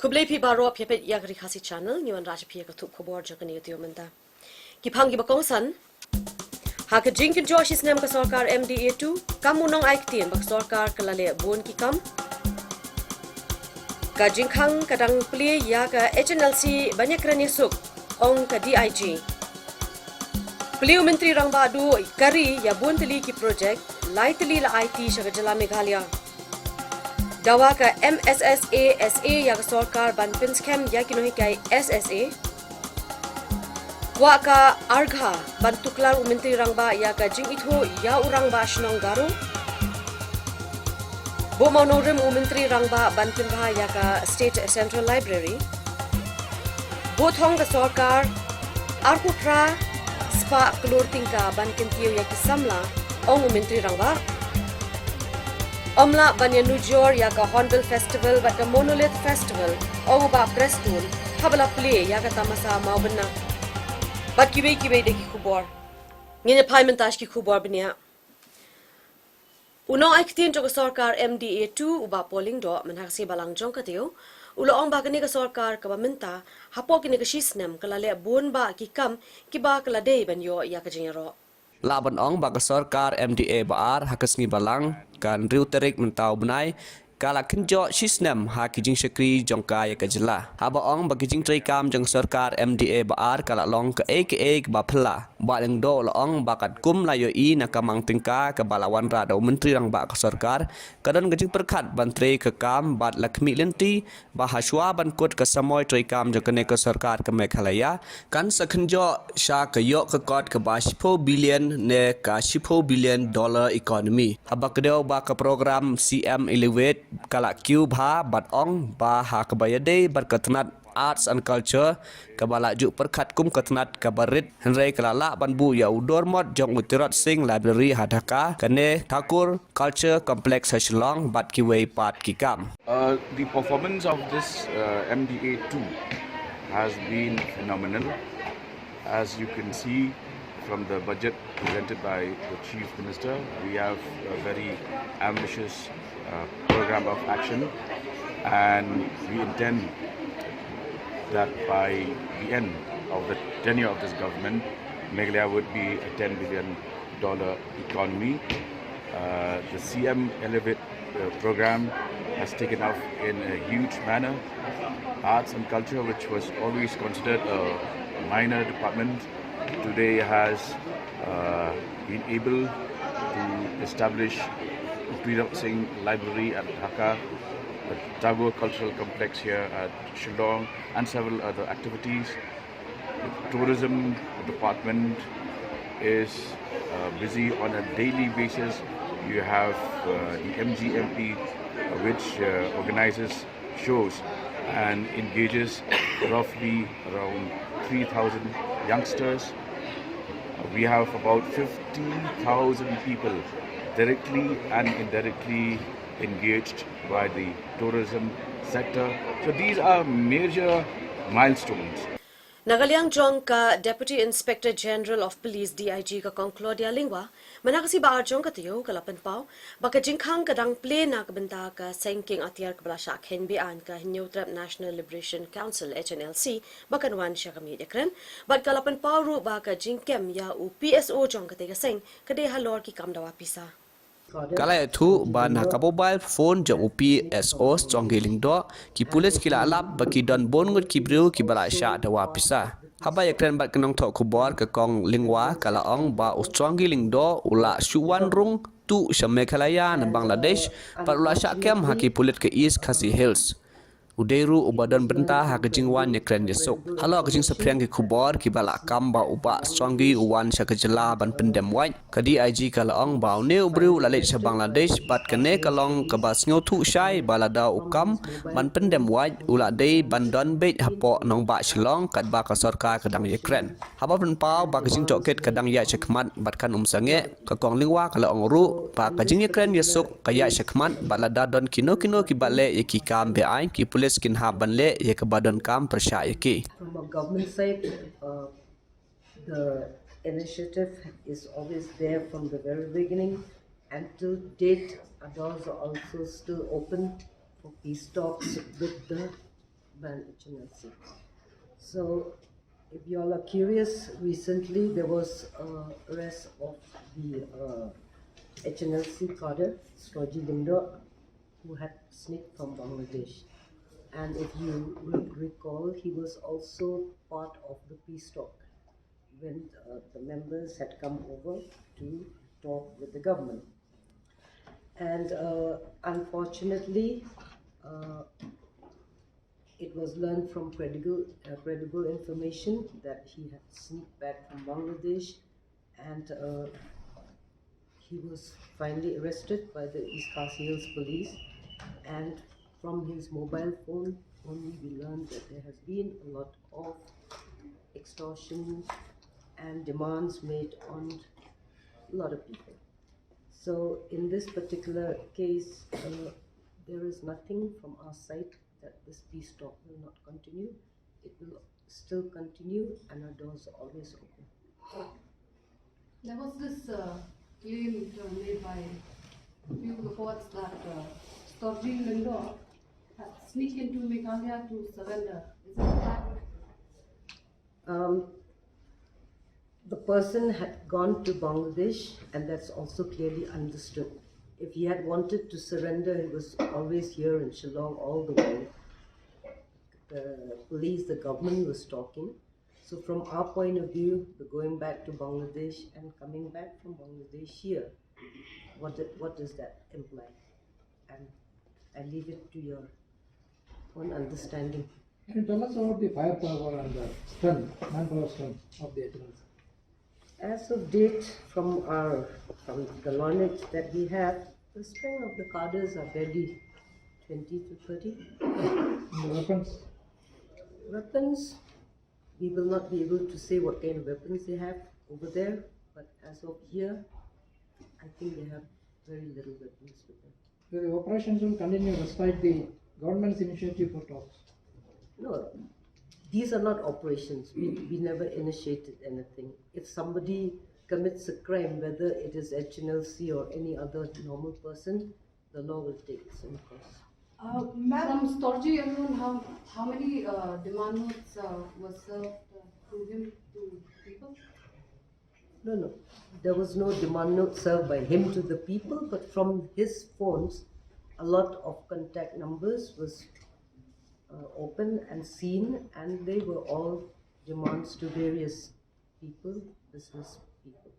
Kublai pi baro pipet yagri khasi channel nyuan raja pi ka tup khubor jakani Taiew menta. Kipang bakong san. Haka jinkin Joshis nem ka sarkar MDA2 kamunong aiktien bak sarkar kalale bon ki kam. Ka jingkhang kadang pli ya ka HNLC banyak rani suk ong ka DIG. Peliu Menteri Rang Badu kari ya bon teli ki projek lai teli la IT syaga jala Meghalaya. Dawa ka MSSA SA ya ka sarkar ban pinskem ya kinohi kai SSA. Wa ka argha ban tuklar Menteri Rang Ba ya ka jing itho ya urang ba shnong garu. Bo maunorim Menteri Rang Ba ban pinbha ya ka State Central Library. Bo thong ka sarkar arpupra spa klur tingka ban Taiew ya ki samla ong Menteri Rang Ba. Omla ban ya Nujor ya ka Hornbill Festival bat ka Monolith Festival ong ba Preston habla play ya ka tamasa mau benna. Bat kibe de ki Khubor. Ngene paymentas ki Khubor benia. Uno aiktien jog sarkar MDA2 uba polling do manhaksi balang jong ka Taiew. Ulo ong bagani ka sarkar ka baminta hapo kini ka shisnem kalale bon ba ki kam ki ba kalade ban yo ya ka jingero. Laban ong baka sarkar MDA baar hakasngi balang kan riu terik mentau benai kala kenjo shisnem ha kijing syakri jongka ya kajela haba ong bagi jing trai kam jong sarkar MDA baar kala long ke ek ba phla ba leng do la ong bakat kum la yo I na kamang tingka ke balawan ra do menteri rang ba ka sarkar kadon gajing perkhat bantre ke kam bat lakmi lenti ba haswa ban kot ke samoy trai kam jong kene ke sarkar ke Meghalaya kan sakhenjo sha ke yo ke kot ke ba 10 billion ne ka 10 billion dollar economy haba kedeu ba ke program CM Elevate kala kiu bha bat ong ba ha kabayade bar katnat arts and culture kabala ju perkhat kum katnat kabarit henrei kalala ban bu ya udor mod jong utirat sing library hadaka kane thakur culture complex hashlong bat ki wei pat ki kam. The performance of this MDA2 has been phenomenal, as you can see from the budget presented by the Chief Minister. We have a very ambitious program of action, and we intend that by the end of the tenure of this government, Meghalaya would be a $10 billion economy. The CM Elevate program has taken off in a huge manner. Arts and culture, which was always considered a minor department, today has been able to establish Freedom Singh Library at Dhaka, the Taiew Cultural Complex here at Shillong, and several other activities. The tourism department is busy on a daily basis. You have the MGMP, which organizes shows and engages roughly around 3,000 youngsters. We have about 15,000 people directly and indirectly engaged by the tourism sector. So these are major milestones. Nagaliang jong ka Deputy Inspector General of Police DIG ka kong Claudia Lingwa manakasi baar jong ka Taiew kalapan pau baka jingkhang kadang play na kabenta ka sengking atyar kabala sya KNBAN ka Hineutrap National Liberation Council HNLC baka nuan siya kami dekren bat kalapan pau ru baka jingkem ya u PSO jong ka tega seng kade halor ki kamdawa pisa. Kala itu ban ha mobile phone jong PSO stronggeling do ki pulis kila alap baki don bon ngut ki bru ki bala sya dawa pisa haba yakren bat kenong thok Khubor ke kong lingwa kala ong ba stronggeling do ula suwan rung tu Meghalaya na Bangladesh par ula sya kem ha ki pulit ke East Khasi Hills Uderu ubadan benta ha kejingwan yakren yesuk halo kejing sepriang ki Khubor ki bala kam ba uba strongi uwan sya kejela ban pendem white kadi IG kala ong ba ne ubru lalit sya Bangladesh bat kene kalong ke bas ngotu syai balada ukam ban pendem white ula dei ban don bet hapo nong ba Shillong kat ba ka sarkar kadang yakren haba pen pau ba kejing joket kadang ya chakmat bat kan sange ka kong lingwa kala ong ru ba kejing yakren yesuk kaya chakmat balada don kino ki bale yaki kam be ai ki pulis kin ha banle ye ke badan kam percaya ki. From a government side, the initiative is always there from the very beginning, and to date, our doors are also still open for peace talks with the ban HNLC. So, if you all are curious, recently there was arrest of the HNLC cadre, Sroji Lindo, who had sneaked from Bangladesh. And if you recall, he was also part of the peace talk when the members had come over to talk with the government. And unfortunately, uh, it was learned from credible information that he had sneaked back from Bangladesh, and he was finally arrested by the East Khasi Hills police. And from his mobile phone, only we learned that there has been a lot of extortion and demands made on a lot of people. So in this particular case, there is nothing from our side that this peace talk will not continue. It will still continue, and our doors are always open. There was this claim made by a few reports that Sroji Lindo had sneaked into Meghalaya to surrender. Is that a fact? The person had gone to Bangladesh, and that's also clearly understood. If he had wanted to surrender, he was always here in Shillong all the way. The police, the government was talking. So from our point of view, the going back to Bangladesh and coming back from Bangladesh here, what does that imply? And I leave it to your own understanding. Can you tell us about the firepower and the strength, manpower strength of the HNLC? As of date, from the knowledge that we have, the strength of the cadres are barely 20 to 30. And the weapons? Weapons, we will not be able to say what kind of weapons they have over there, but as of here, I think they have very little weapons with them. The operations will continue despite the government's initiative for talks. No, these are not operations. We never initiated anything. If somebody commits a crime, whether it is HNLC or any other normal person, the law will take some course. From Sroji alone, how many demand notes were served to him, to people? No. There was no demand note served by him to the people, but from his phones, a lot of contact numbers was open and seen, and they were all demands to various people, business people.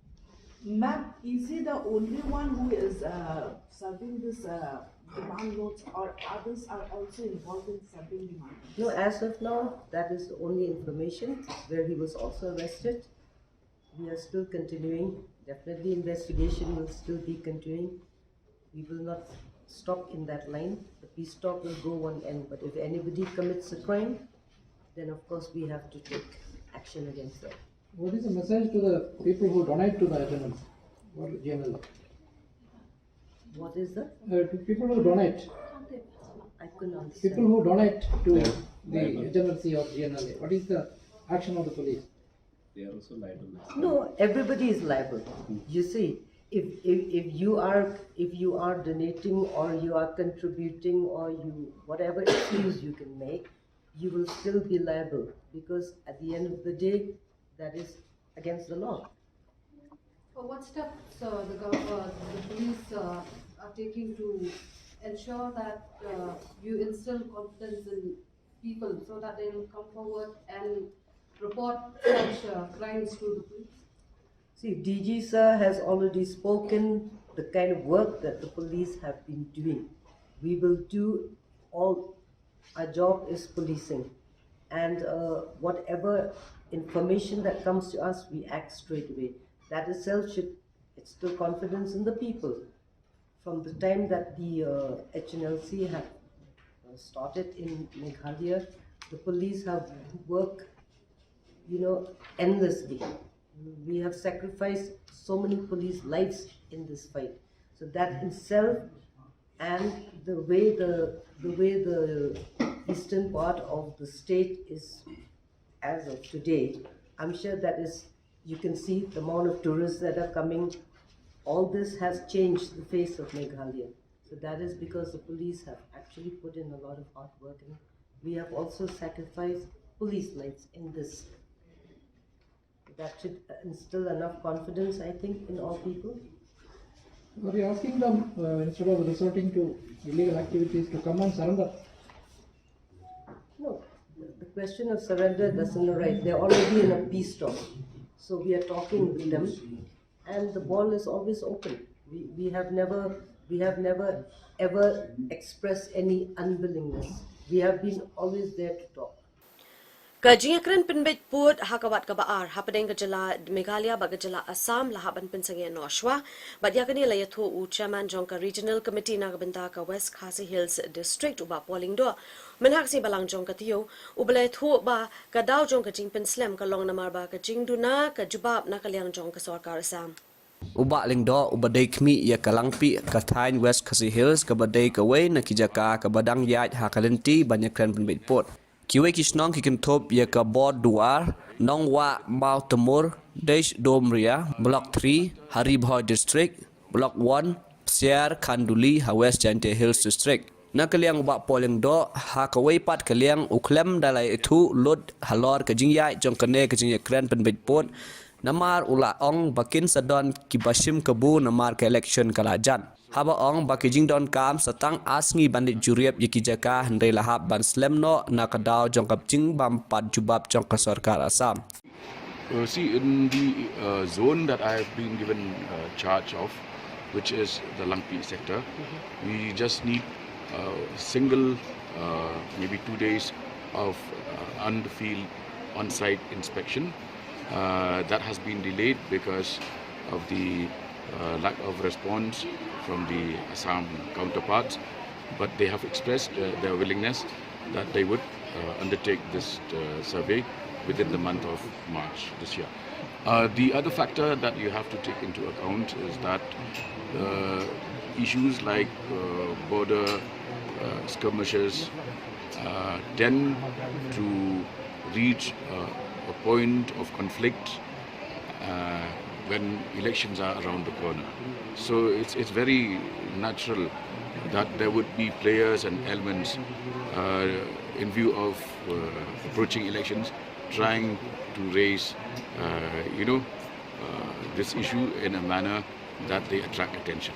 Ma'am, is he the only one who is serving this demand notes, or others are also involved in serving demand notes? No, as of now, that is the only information where he was also arrested. We are still continuing. Definitely investigation will still be continuing. We will not stop in that line. The peace talk will go one end, but if anybody commits a crime, then of course we have to take action against them. What is the message to the people who donate to the HNLC or GNL? What is that? To people who donate, I couldn't understand. people who donate to the HNLC or GNLA, what is the action of the police? They are also liable. No, everybody is liable. You see, if you are donating or you are contributing or you whatever excuse you can make, you will still be liable, because at the end of the day, that is against the law. What steps the police are taking to ensure that you instill confidence in people so that they will come forward and report such crimes to the police? See, DG sir has already spoken the kind of work that the police have been doing. We will do all, our job is policing, and whatever information that comes to us, we act straight away. That itself should instill confidence in the people. From the time that the HNLC have started in Meghalaya, the police have worked, endlessly. We have sacrificed so many police lives in this fight. So that itself, and the way the eastern part of the state is as of today, I'm sure that is, you can see the amount of tourists that are coming. All this has changed the face of Meghalaya. So that is because the police have actually put in a lot of hard work, and we have also sacrificed policemen in this. That should instill enough confidence, I think, in all people. Are you asking them, instead of resorting to illegal activities, to come and surrender? No, the question of surrender doesn't arise. They're already in a peace talk. So we are talking with them, and the ball is always open. We have never ever expressed any unwillingness. We have been always there to talk. Kajingakran pinbit put hakawat kabaar hapadeng kajala Meghalaya bagajala Assam lahaban pinsange noshwa but yakani layathu u chairman jongka regional committee nagabenta ka West Khasi Hills district uba polling do menhaksi balang jongka Taiew ubalayathu ba kadaw jongka jingpin slam ka long namar ba ka jingduna ka jubab nakalyang jongka sarkar Assam. Uba lingdo ubadai kmi ya kalangpi kathain West Khasi Hills kabadai kawai nakijaka kabadang yaj hakalenti banyakran pinbit put. Kiwe kisnong kikintop ya ka bod duar nongwa mau temur desh domria block 3 Haribhoi district block 1 Siar Khanduli West Jante Hills district nakaliang ba polling do ha kawai pat kaliang uklem dalai itu lod halor kajingyai jongkane kajingya kran penbit pot namar ula ong bakin sadon kibashim kebu namar ke election kalajan haba ong bakijing don kam satang asngi bandit juriep yikijaka hendai lahap ban slemno nakadaw jongkap jing bampat jubab jongka sarkar Assam. See, in the zone that I have been given charge of, which is the Langpi sector, we just need single, maybe 2 days of on-the-field, on-site inspection. That has been delayed because of the lack of response from the Assam counterparts, but they have expressed their willingness that they would undertake this survey within the month of March this year. The other factor that you have to take into account is that issues like border skirmishes tend to reach a point of conflict when elections are around the corner. So it's very natural that there would be players and elements in view of approaching elections trying to raise this issue in a manner that they attract attention.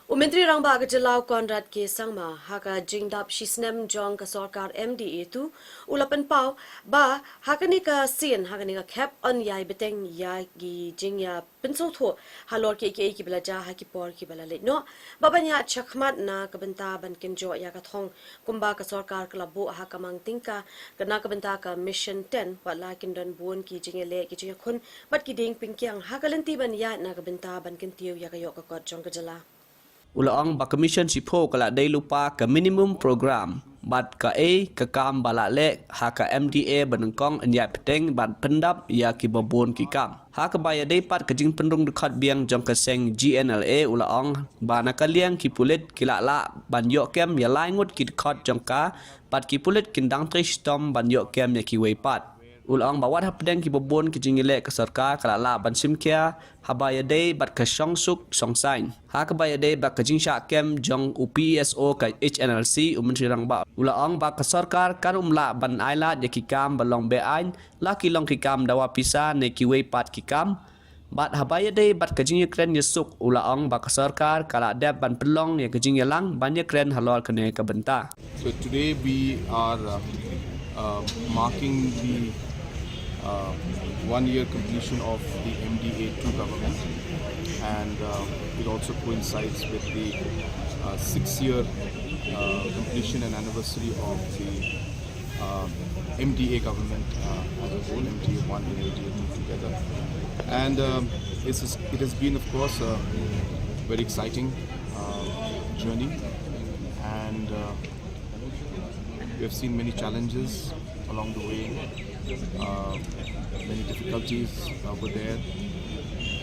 Umentri rang ba gajalaw Conrad ke sangma haka jingdap shisnem jong ka sarkar MDA tu ulapan pau ba hakani ka sin hakani ka cap on yai beteng ya gi jingya pinso tho halor ke ki belaja haki por ki bela le no babanya chakmat na kabenta ban kinjo ya ka thong kumba ka sarkar klabo hakamang tingka kana kabenta ka mission 10 wala kindon bon ki jingele ki jing khun bat ki ding pingkyang hakalanti ban ya na kabenta ban kintiw ya ka yok ka kot jong ka jala Ulaong ba commission sipo kala day lupa ka minimum program bat ka ka kam balale ha ka MDA banengkong anya peteng ban pendap ya ki babon ki kam ha ka baya day pat ka jing pendung dekat biang jong ka seng GNLA ulaong ba nakaliang ki pulit kilala ban yok kem ya laingut ki dekat jong ka pat ki pulit kindang tristom ban yok kem ya ki wei pat Ulang bawat hapdeng ki babon ki jingile ke sarkar kalala ban simkia habaya day bat ka suk song sign ha ka baya day bat ka jingsha kem jong UPSO ka HNLC menteri rang ba ulang ba ka sarkar kan umla ban aila de ki kam balong be ain la ki long ki kam dawa pisa ne ki wei pat ki kam bat habaya day bat ka jingye kren yesuk ulang ba ka sarkar kala deb ban pelong ye ka jingye lang ban ye kren halol kene ka benta. So today we are marking the 1-year completion of the MDA2 government, and it also coincides with the 6-year completion and anniversary of the MDA government as a whole, MDA1 and MDA2 together. And it has been, of course, a very exciting journey, and we have seen many challenges along the way. Many difficulties were there,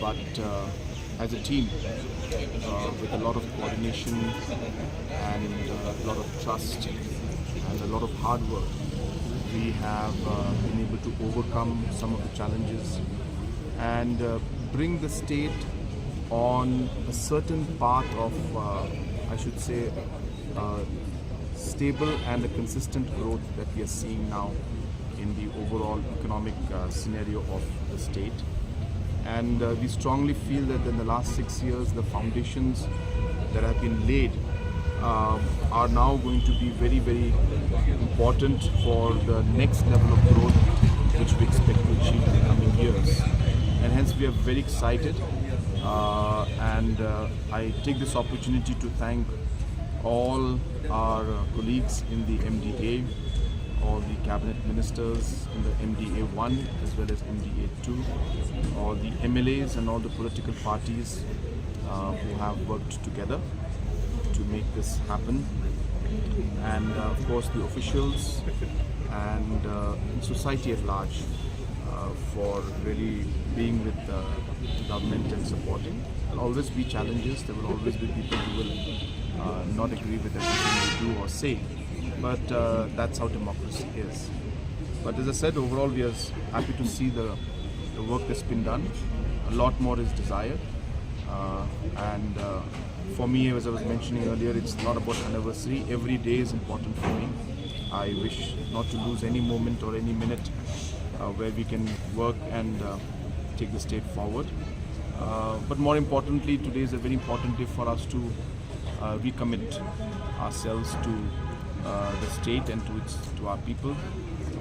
but as a team, with a lot of coordination and a lot of trust and a lot of hard work, we have been able to overcome some of the challenges and bring the state on a certain path of, I should say, stable and a consistent growth that we are seeing now in the overall economic scenario of the state. And we strongly feel that in the last 6 years, the foundations that have been laid are now going to be very, very important for the next level of growth which we expect to achieve in the coming years. And hence we are very excited, and I take this opportunity to thank all our colleagues in the MDA, all the cabinet ministers in the MDA 1 as well as MDA 2, all the MLAs and all the political parties who have worked together to make this happen, and of course the officials and society at large for really being with the government and supporting. There will always be challenges, there will always be people who will not agree with everything we do or say, but that's how democracy is. But as I said, overall we are happy to see the work that's been done. A lot more is desired, and for me, as I was mentioning earlier, it's not about anniversary. Every day is important for me. I wish not to lose any moment or any minute where we can work and take the state forward. But more importantly, today is a very important day for us to recommit ourselves to the state and to our people,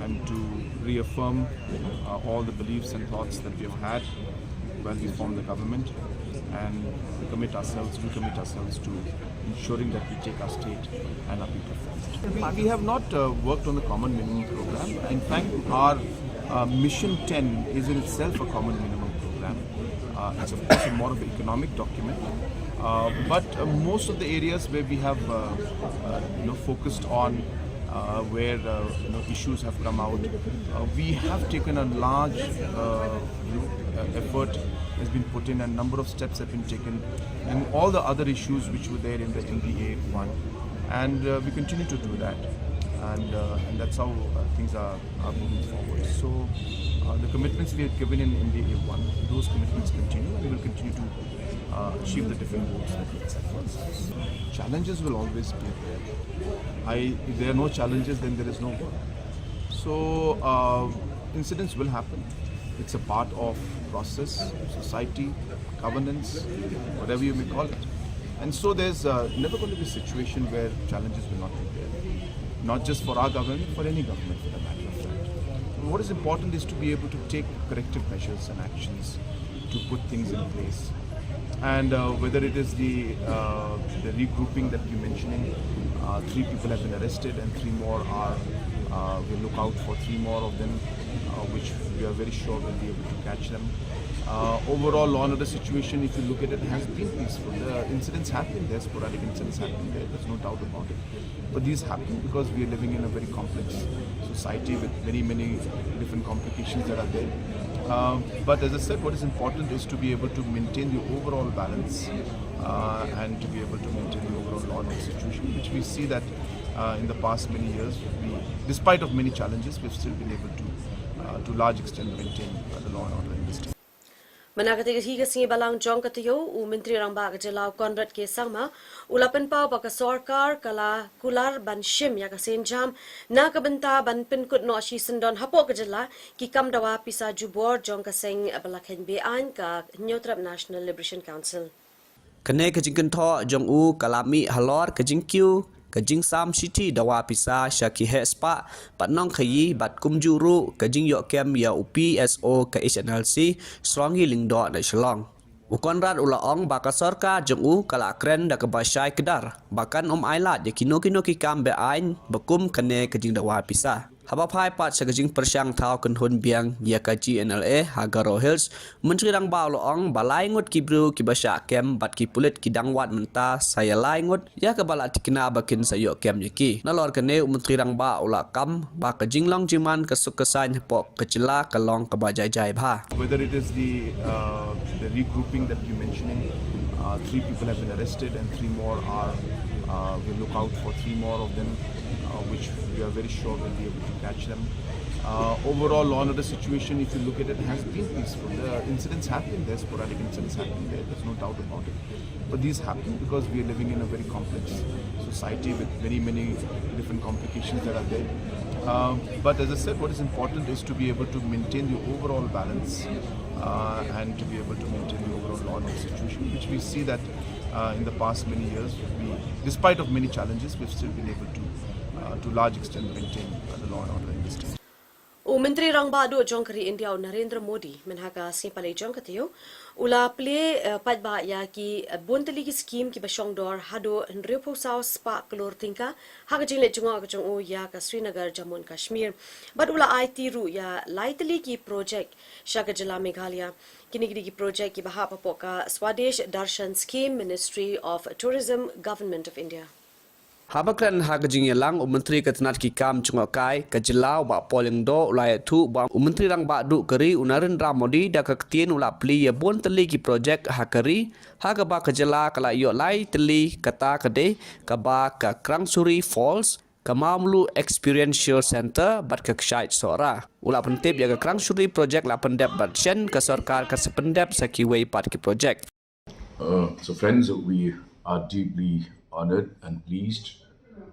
and to reaffirm all the beliefs and thoughts that we have had while we formed the government, and recommit ourselves to ensuring that we take our state and our people first. We have not worked on the common minimum program. In fact, our Mission 10 is in itself a common minimum program. It's of course more of an economic document, but most of the areas where we have focused on where issues have come out, we have taken a large effort has been put in, and a number of steps have been taken in all the other issues which were there in the MDA 1, and we continue to do that, and that's how things are moving forward. So the commitments we had given in MDA 1, those commitments continue, and we will continue to achieve the different goals that we have set for ourselves. Challenges will always be there. If there are no challenges, then there is no work. So incidents will happen. It's a part of process, society, governance, whatever you may call it. And so there's never going to be a situation where challenges will not be there. Not just for our government, for any government for the matter of fact. What is important is to be able to take corrective measures and actions to put things in place. And whether it is the regrouping that you're mentioning, 3 people have been arrested and 3 more are, we'll look out for 3 more of them, which we are very sure we'll be able to catch them. Overall law and order situation, if you look at it, has been peaceful. The incidents have been there, sporadic incidents have been there, there's no doubt about it. But these happen because we are living in a very complex society with many, many different complications that are there. But as I said, what is important is to be able to maintain the overall balance and to be able to maintain the overall law and order situation, which we see that in the past many years, despite of many challenges, we've still been able to large extent maintain the law and order in this state. Manakatigas higas ng balang jong Taiew u Menteri Rangba Kajalaw Conrad K. Sangma ulapan pau baka sorkar kala kular ban shim ya kasenjam na kabenta ban pinkut no ashi sendon hapo kajala ki kam dawa pisa jubor jong kaseng balakhen be an ka Nyotrap National Liberation Council. Kene kajingkan tho jong u kalami halor kajingkyu kajing sam city dawa pisa syaki hespa patnong khayi bat kumjuru kajing yok kem ya UPSO ka HNLC strongi lingdo na shlong ukonrat ulaong baka sorka jong u kala kren da kabashai kedar bahkan ailat ya kino ki kam be ain bakum kane kajing dawa pisa haba phai pat sa kajing persyang thau kan hun biang ya ka GNLA Hagaro Hills Menteri Rangba ulaong balai ngut kibru kibasha kem bat ki pulit kidang wat menta saya lai ngut ya ka bala tikna bakin sayo kem yaki nalor kane Menteri Rangba ulakam ba kajing long jiman kasukasan pok kecela kalong kabajai bha. Whether it is the regrouping that you're mentioning, 3 people have been arrested and 3 more are, we'll look out for 3 more of them, which we are very sure we'll be able to catch them. Overall, law and order situation, if you look at it, has been peaceful. There are incidents happening there, sporadic incidents happening there, there's no doubt about it. But these happen because we are living in a very complex society with many different complications that are there. But as I said, what is important is to be able to maintain the overall balance and to be able to maintain the overall law and order situation, which we see that in the past many years, despite of many challenges, we've still been able to large extent maintain the law and order in this state. O Menteri Rang Badu Jongkari India o Narendra Modi menhaga simpalai Jongkatio ula play padba ya ki bonteli ki scheme ki basong dor hado nrepo sao spa klor tingka haga jingle junga ka jong o ya ka Srinagar Jammu and Kashmir but ula IT ru ya laiteli ki project shaga jila Meghalaya kini ki project ki baha papoka Swadesh Darshan Scheme Ministry of Tourism Government of India. Habakran hagajing yalang Menteri Ketenat ki kam cungokai ke jelau ba poleng do ulai tu ba Menteri Rang Badu keri Narendra Modi da ketien ula pli ya bon teli ki projek hakari haga ba ke jela kala yo lai teli kata kede ka ba ka Krangsuri Falls Kamamlu Experiential Center bat ke ksait sora ula pentip ya ke Krangsuri projek la pendep bat chen ke sarkar ke sependep sakiwei pat ki projek. So friends, we are deeply honored and pleased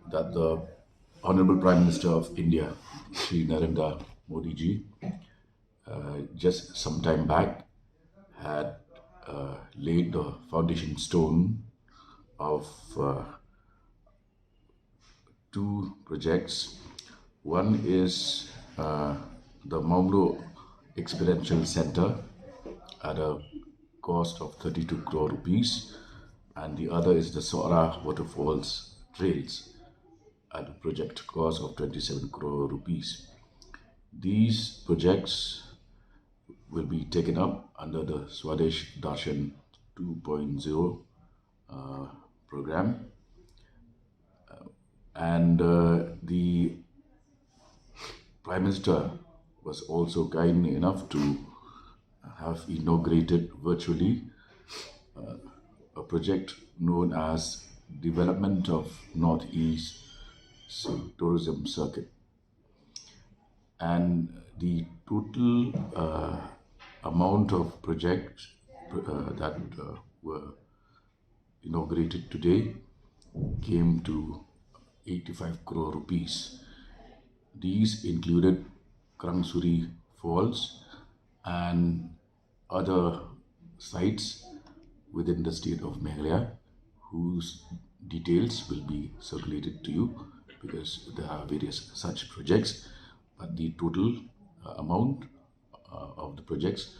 that the Honorable Prime Minister of India, Shri Narendra Modi ji, just some time back had laid the foundation stone of two projects. One is the Mamlu Experiential Center at a cost of 32 crore rupees, and the other is the Sora Waterfalls Trails at a project cost of 27 crore rupees. These projects will be taken up under the Swadesh Darshan 2.0 program, and the Prime Minister was also kind enough to have inaugurated virtually a project known as Development of Northeast Tourism Circuit. And the total amount of projects that were inaugurated today came to 85 crore rupees. These included Krangsuri Falls and other sites within the state of Meghalaya, whose details will be circulated to you because there are various such projects, but the total amount of the projects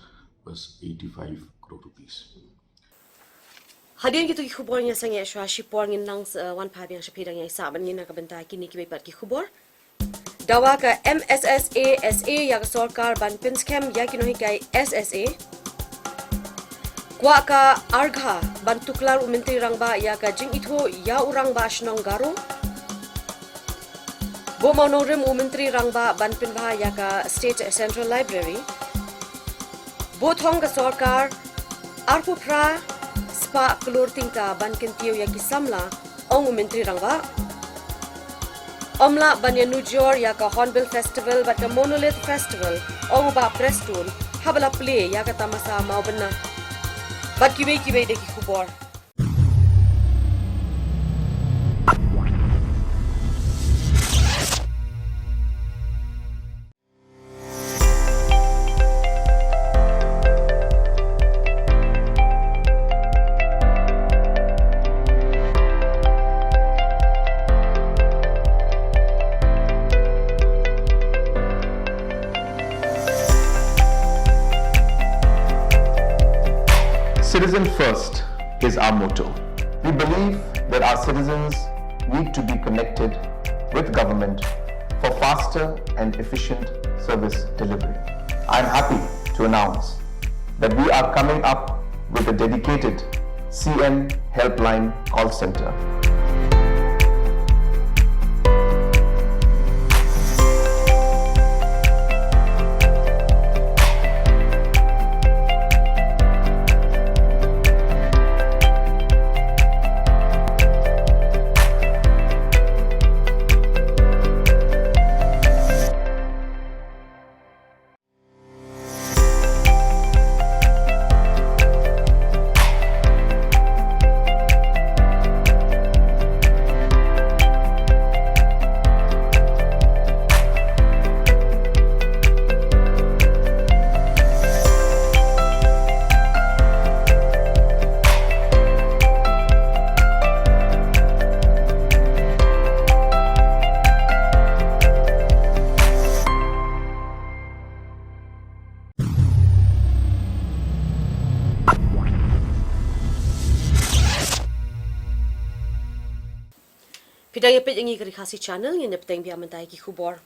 was 85 crore rupees. Hadirin kita ki Khubor nya sange shwa shipor ngin nang wan pha yang shapidang yang saban ngin na kabenta kini ki bepat ki Khubor dawa ka MSSA SA ya ka sarkar ban pinskem ya ki nohi kai SSA kwa ka argha ban tuklar Menteri Rangba ya ka jing itho ya urang ba shnong garo bo monorem Menteri Rangba ban pinbha ya ka State Central Library bo thong ka sarkar arpu pra spa klor tingta ban Taiew ya ki samla ong Menteri Rangba Omla banya Nujor ya ka Hornbill Festival bat ka Monolith Festival ong ba Preston habala play ya ka tamasa mau bena bat kiwe de ki Khubor. Citizen first is our motto. We believe that our citizens need to be connected with government for faster and efficient service delivery. I am happy to announce that we are coming up with a dedicated CN helpline call center. Idang epit yangi kari khasi channel yang nepeteng biar mentai ki Khubor.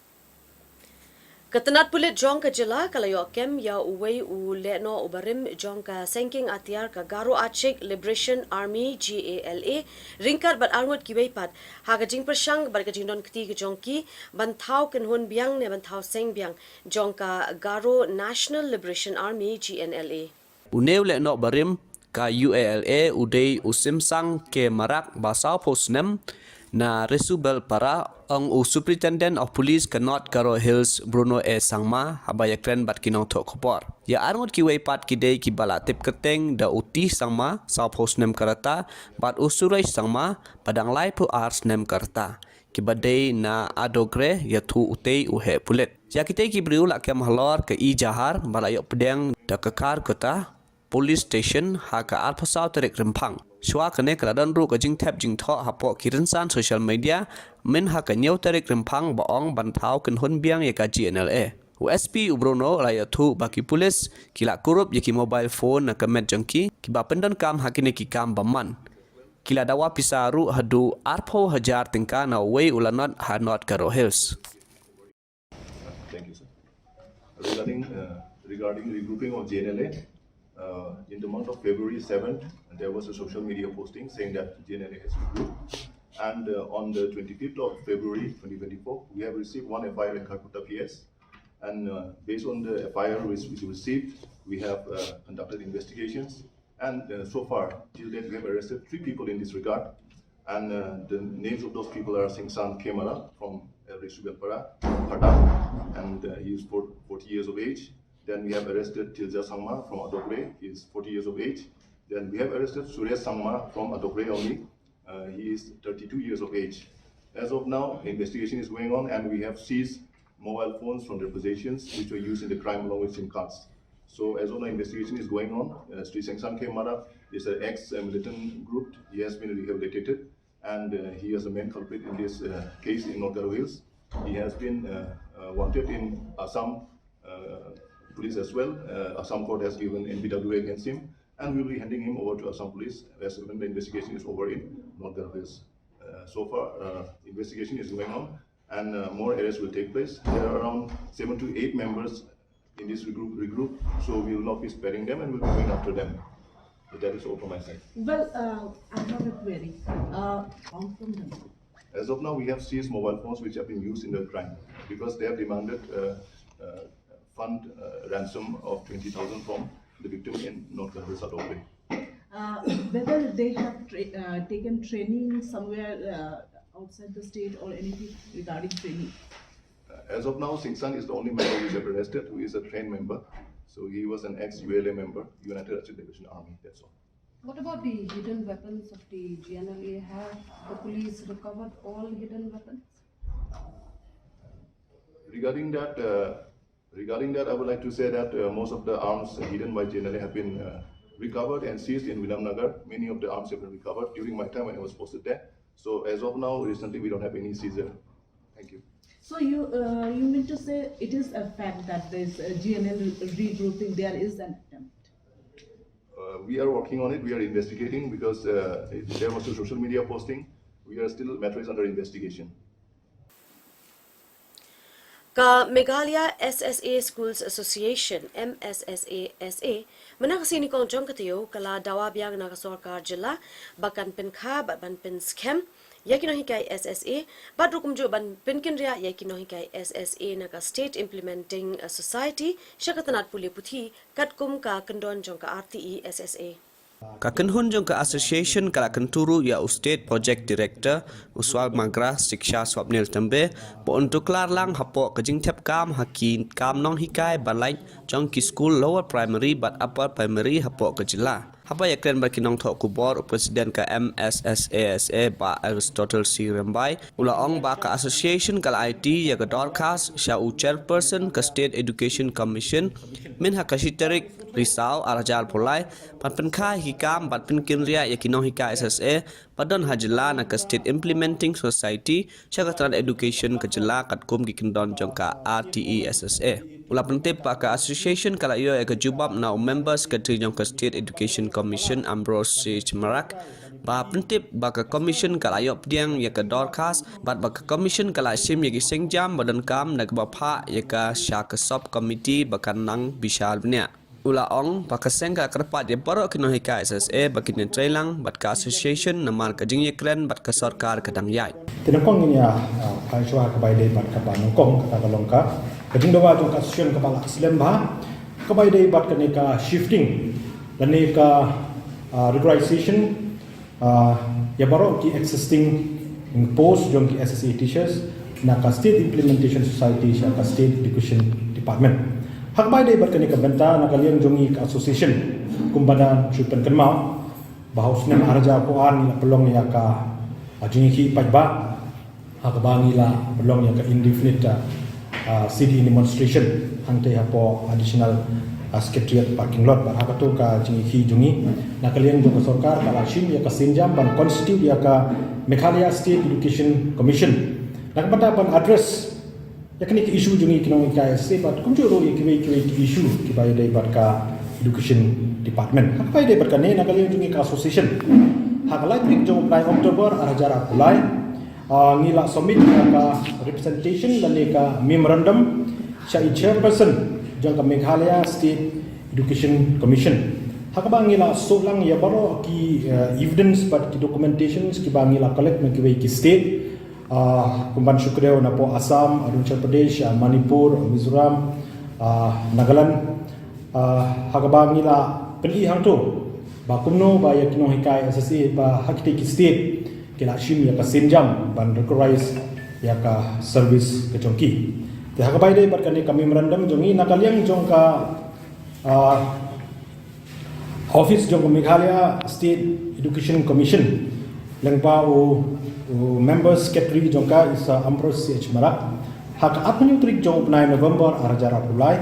Ketenat pulit jong ke jela kalayo kem ya uwei u leno ubarim jong ka senking atiar ka Garo Achik Liberation Army GALA ringkat bat armut kiwei pat haga jing persang bar ka jing don kti ke jong ki bantau ken hun biang ne bantau seng biang jong ka Garo National Liberation Army GNLA. Uneu leno barim ka UALA udei usimsang ke marak basau posnem na resubel para ang Superintendent of Police ka North Garo Hills Bruno E Sangma habaya kren bat kinong tok Khubor. Ya arngot ki weipat ki dei ki bala tip keteng da uti Sangma sau posnem karata bat usurai Sangma padang lai pu ars nem karta. Ki badai na adogre ya tu utei uhe pulit. Ya kitei ki briu lak kem halor ke I Jahar balayok pedeng da kekar kota Police Station haka alpasau terik rempang. Shua kene keladan ru ka jing tap jing tho hapo kirinsan social media min haka nyau terik rempang baong bantau ken hun biang ya ka GNLA. USP Ubrono raya thu baki pulis kila kurup yaki mobile phone na kemet jengki kiba pendan kam hakine ki kam baman. Kila dawa pisaru hadu arpo hajar tingka na way ulanot hanot Garo Hills. Thank you, sir. Regarding regrouping of JNLA, in the month of February 7th, there was a social media posting saying that JNLA has regrouped. And on the 25th of February 2024, we have received one FIR in Calcutta PS. And based on the FIR which we received, we have conducted investigations. And so far, till date, we have arrested 3 people in this regard. And the names of those people are Singsan Kemara from Rishugalpara, Padang, and he is 40 years of age. Then we have arrested Tilja Sangma from Adokre, he is 40 years of age. Then we have arrested Suresh Sangma from Adokre only, he is 32 years of age. As of now, investigation is going on and we have seized mobile phones from their possessions which were used in the crime along with SIM cards. So as of now, investigation is going on. Sri Sengsan Kemara is an ex-militant group. He has been rehabilitated and he is the main culprit in this case in North Garo Hills. He has been wanted in Assam police as well. Assam court has given NPWA against him and we will be handing him over to Assam police as when the investigation is over in North Garo Hills. So far, investigation is going on and more arrests will take place. There are around 7 to 8 members in this regroup, so we will not be sparing them and we will be going after them. So that is all from my side. Well, I have a query. On from them. As of now, we have seized mobile phones which have been used in the crime because they have demanded fund ransom of 20,000 from the victim in North Garo Hills. Whether they have taken training somewhere outside the state or anything regarding training? As of now, Singsan is the only member we have arrested who is a trained member. So he was an ex-ULA member, United Archit Division Army, that's all. What about the hidden weapons of the GNLA? Have the police recovered all hidden weapons? Regarding that, I would like to say that most of the arms hidden by GNLA have been recovered and seized in Vilamnagar. Many of the arms have been recovered during my time when I was posted there. So as of now, recently we don't have any seizure. Thank you. So you mean to say it is a fact that there is a GNL regrouping, there is an attempt? We are working on it, we are investigating because there was a social media posting. We are still, matter is under investigation. Ka Meghalaya SSA Schools Association MSSA menakasini kong jong Taiew kala dawa biang na kasorkar jela bakan penkha ban pen scam yakino hikai SSA bat rukumju ban penkin ria yakino hikai SSA na ka State Implementing Society syakatanat puli puthi katkum ka kendon jong ka RTE SSA. Kakenhun jong ka association kala kenturu ya State Project Director Uswal Magra Siksha Swapnil Tembe po untuk klar lang hapo kajing tep kam hakin kam nong hikai balai jong ki school lower primary but upper primary hapo kajila. Hapa ya kren berkinong tok Khubor Presiden ka MSSASA ba Aristotle C. Rambai ulaong ba ka association kala IT ya ka Dorcas sya u chairperson ka State Education Commission min hakashiterik Risau Arajal Polai pan penkha hikam bat penkin ria ya kinong hika SSA padon hajela na ka State Implementing Society sya ka Education ka jela kat kum gi kendon jong ka RTE SSA. Ula pentip paka association kala iyo eka jubab na members secretary jong State Education Commission Ambrose Chmarak ba pentip baka commission kala iyo pdiang yaka dorkas bat baka commission kala sim yaki sengjam badan kam nagbapha yaka shaka sub committee baka nang bishal bnya ula ong baka sengka kerpat ya baro kino hika SSA bakin trailang bat ka association namal ka jing yekren bat ka sarkar kadang yai tinakong niya kaiswa kabay day bat ka banongkong kata kalongka kading dawa jong kasusun kepala Islam bah kabay day bat ka shifting dan ka regularization ya baro ki existing post jong ki SSA teachers na ka State Implementation Society sya ka State Education Department hakbay day bat ka benta na kalian jongi ka association kumbadan chupan kenmau bahaus nem arja puan ni pelong ya ka jingi ki pajba hakbangi la pelong ya ka indefinite CD demonstration hante hapo additional secretariat parking lot bar hakato ka jingi jungi na kalian jo ka sarkar kala shim ya ka sinjam ban constitute ya ka Meghalaya State Education Commission nak bata ban address ya kini ki issue jungi kinong ka se bat kumjuro ya ki issue ki bay dai bat ka education department hak bay dai bat ka ne na kalian jungi ka association hak lai prik jo play October arjara kulai ngila submit ka representation dan ka memorandum sya chairperson jang ka Meghalaya State Education Commission hakabang ngila solang ya baro ki evidence but ki documentation ki bang ngila collect na ki state kumban syukreo na po Assam, Arunachal Pradesh, Manipur, Mizoram, Nagaland hakabang ngila peli hang tu ba kumno ba ya kinong hikai SSA ba hakite ki state kila shim ya ka sinjam ban recognize ya ka service ke chongki te hakabay dai bat kani ka memorandum jongi nakaliang jong ka office jong Meghalaya State Education Commission lengpa members secretary jong ka is Ambrose Chmarak hak apnyu trik jong 9 November arjara pulai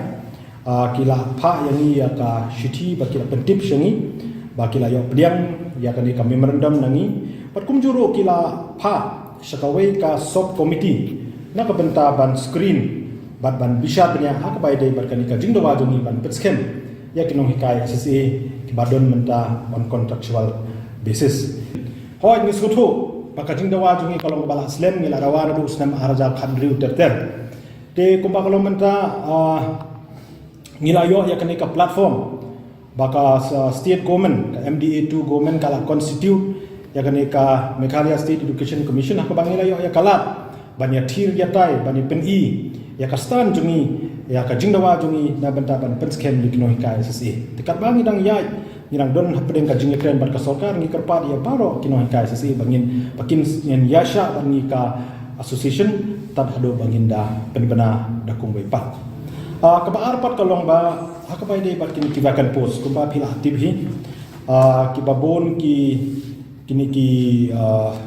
kila pha yangi ya ka shiti bakila pentip shangi bakila yo pdiang ya kani ka memorandum nangi patkum juro kila pha shakawai ka sub committee na ka benta ban screen ban bisha bnya hak bai dai barkani ka jingdawa jongi ban petskem ya kinong hikai SSA ki badon menta on contractual basis hoy ni suthu baka jingdawa jongi kalong bala Islam ngila rawan du usnam arja khadri terter te kumba kalong menta ngila yo ya kani ka platform baka state government MDA 2 government kala constitute ya kani ka Meghalaya State Education Commission hak bangila yo ya kalat banya thir ya tai bani peni ya ka stan jungi ya ka jingdawa jungi na benta ban penskem likno hika SSA tekat bangi dang yai nirang don hapdeng ka jingi kren ban ka sarkar ngi kerpa ya baro kino hika SSA bangin pakin yen yasha bangi ka association tad hado bangin da penbena da kung wepat kabaar pat kalong ba hakabai dei bat kini kivakan post kumba phila aktif hi kibabon ki kini ki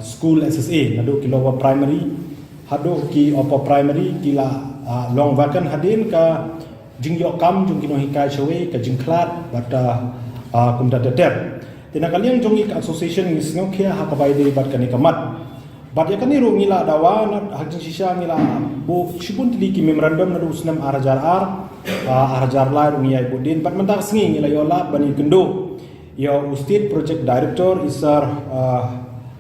school SSA nado ki lower primary hado ki upper primary kila long vakan hadin ka jingyok kam jung kino hikai chawe ka jingklat bata kumda teter tina kalian jongi ka association ni sngokhia hakabai dei bat kani kamat bat ya kani ro ngila dawa na hajing shisha ngila bo shibun tili ki memorandum nado usnam arjar lai ngiyai budin bat mentak sngi ngila yola bani kendo ya State Project Director isar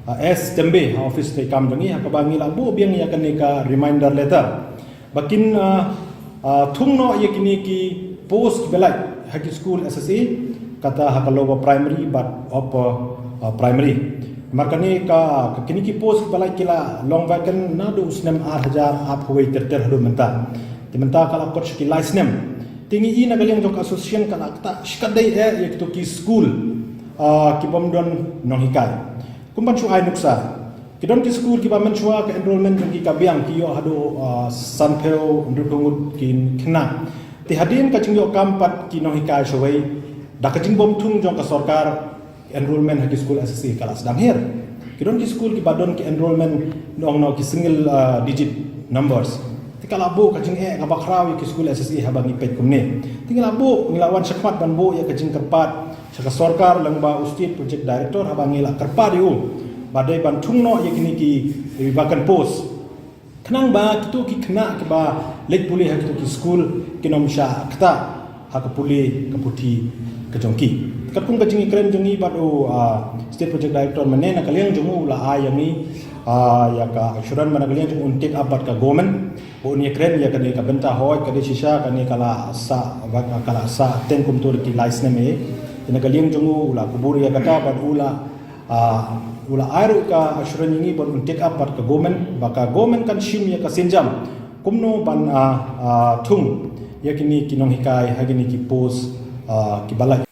S Tembe office te kam jangi hakabangi la bo biang ya kani ka reminder letter bakin thungno ye kini ki post belai haki school SSA kata hakalowa primary but upper primary markani ka kini ki post belai kila long vacant na do usnem 8000 ap huai terter hado menta timenta kala coach ki license tingi ina kaliang jok association kala ta shikadai ye to ki school ki bomdon nong hikai kumban chu ai nuksa kidon ki school ki bamen chua ka enrollment ki ka biang ki yo hado sanpeo ndudungut ki khna ti hadin ka chingyo kampat ki nong hikai showai da ka jingbom thung jong ka sarkar enrollment haki school SSA kala sedang her kidon ki school ki badon ki enrollment nong no ki single digit numbers tikala bo ka jing ka bakrawi ki school SSA habangi pet kumne tingala bo ngilawan syakmat ban bo ya ka jing kerpat saka sarkar langba State Project Director habangi la kerpat yu badai ban thungno ya kini ki vivakan post Kenang ba kitu ki kena ki ba lek puli ha kitu ki school kinom sha kata ha ka puli ka puti ka jongki kat kum ka jingi kren jongi ba do state project director mane na kaliang jomu la a yang ni ya ka assuran mana kaliang jomu take up ka government o ni kren ya ka ni ka benta hoy ka de shisha ka ni kala sa ten kum tur ki license me ina kaliang jomu la kubur ya kata ba ula airu ka assuran ini bon take up ka government baka government kan shim ya ka sinjam kumno ban thum yakini kinong hikai hagini ki pos ki balai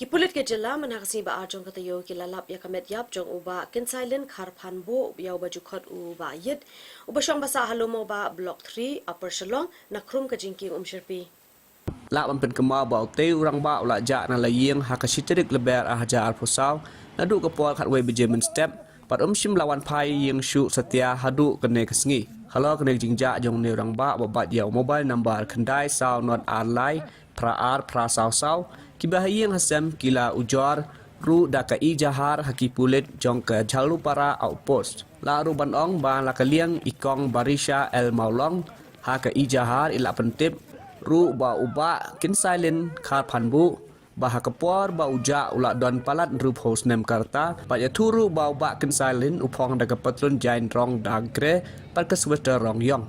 Kipulit ke jela manakasi ba arjong katayo kilalap ya kamet yap jong uba kinsailin kharphan bo ya uba jukhat uba yit uba shong basa halomo ba block 3 upper shalong na krum ka jingking sherpi la ban pen kema ba te urang ba ula ja na layeng hakasitrik leber hajar pusau nadu ka pol khat we bejemen step pat shim lawan phai yeng shu satya hadu kene kasngi halo kene jingja jong ne urang ba bat ya mobile number khandai saw not online pra saw kibahayeng hasam kila ujor ru daka ijahar hakipulit jong ke jalu para outpost la ru ban ong ba la kaliang ikong barisha el maulong ha ka ijahar ila pentip ru ba uba kin silent khar phanbu ba hakapor ba uja ula don palat ru post nem karta ba ya turu ba uba kin silent upong daga patrun jain rong dagre par ka sweater rong yong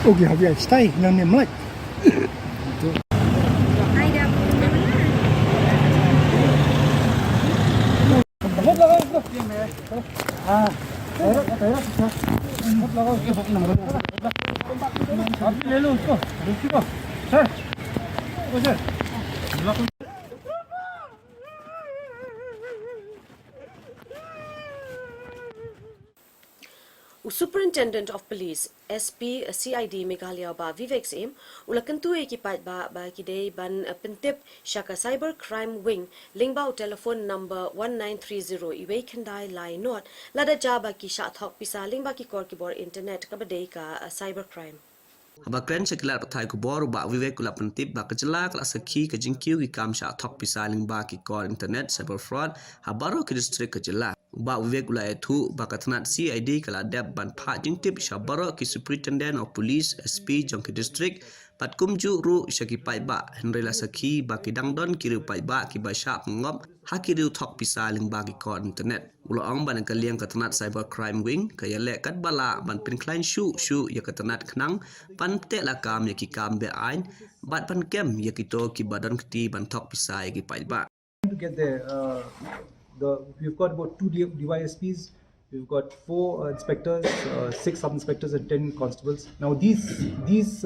Okay, have you stay? Nang ni melek. Superintendent of Police SP CID Meghalaya ba Vivek Sim ulakantu ekipat ba kidei ban pentip shaka cyber crime wing lingba telephone number 1930 iwe khandai line not lada jaba ki sha thok pisa lingba ki kor ki bor internet ka badei ka cyber crime Abakren sekilar patai Khubor ba Vivek kula pentip ba kejela kala sakhi ke jingkiu ki kam sha thok pisaling ba ki kor internet cyber fraud habaro ke district kejela ba Vivek kula ethu ba katnat CID kala deb ban pha jingtip shabaro ki superintendent of police SP jongki district pat kumju ru shaki pai ba henrela sakhi ba ki dangdon ki ru pai ba ki ba sha ngop ha ki ru thok pisaling ba ki kor internet ulo ong ban kaliang katnat cyber crime wing ka yale kat bala ban pin klein shu ya katnat khnang pan te la kam ya ki kam be ain bat pan kem ya ki to ki badan kti ban thok pisai ki pai ba To get there, we've got about 2 DYSPs, we've got 4 inspectors, 6 sub-inspectors and 10 constables. Now this is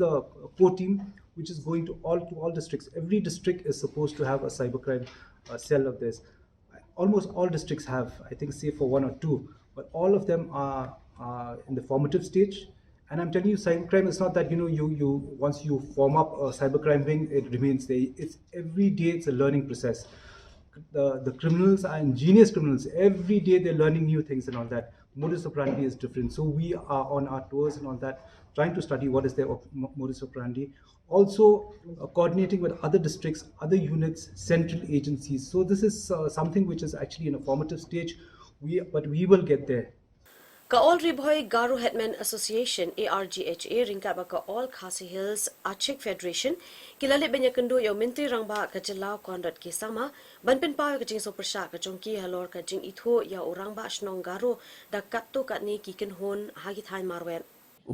the core team which is going to all districts. Every district is supposed to have a cybercrime cell of this. Almost all districts have, I think, save for 1 or 2, but all of them are in the formative stage. And I'm telling you, cybercrime is not that you once you form up a cybercrime wing, it remains there. It's every day. It's a learning process. The criminals are ingenious criminals. Every day they're learning new things and all that. Modus operandi is different. So we are on our toes and all that, trying to study what is their modus operandi. Also coordinating with other districts, other units, central agencies. So this is something which is actually in a formative stage. But we will get there. Ka all Ribhoy Garu Headman Association ARGHA ringka ba ka all Khasi Hills Achik Federation kilale benya kendo yo mentri rangba ka jelao kondot ki sama banpen pa ka jing so persha ka jongki halor ka jing itho ya orangba snong garu da katto ka ni ki ken hon hagi thai marwen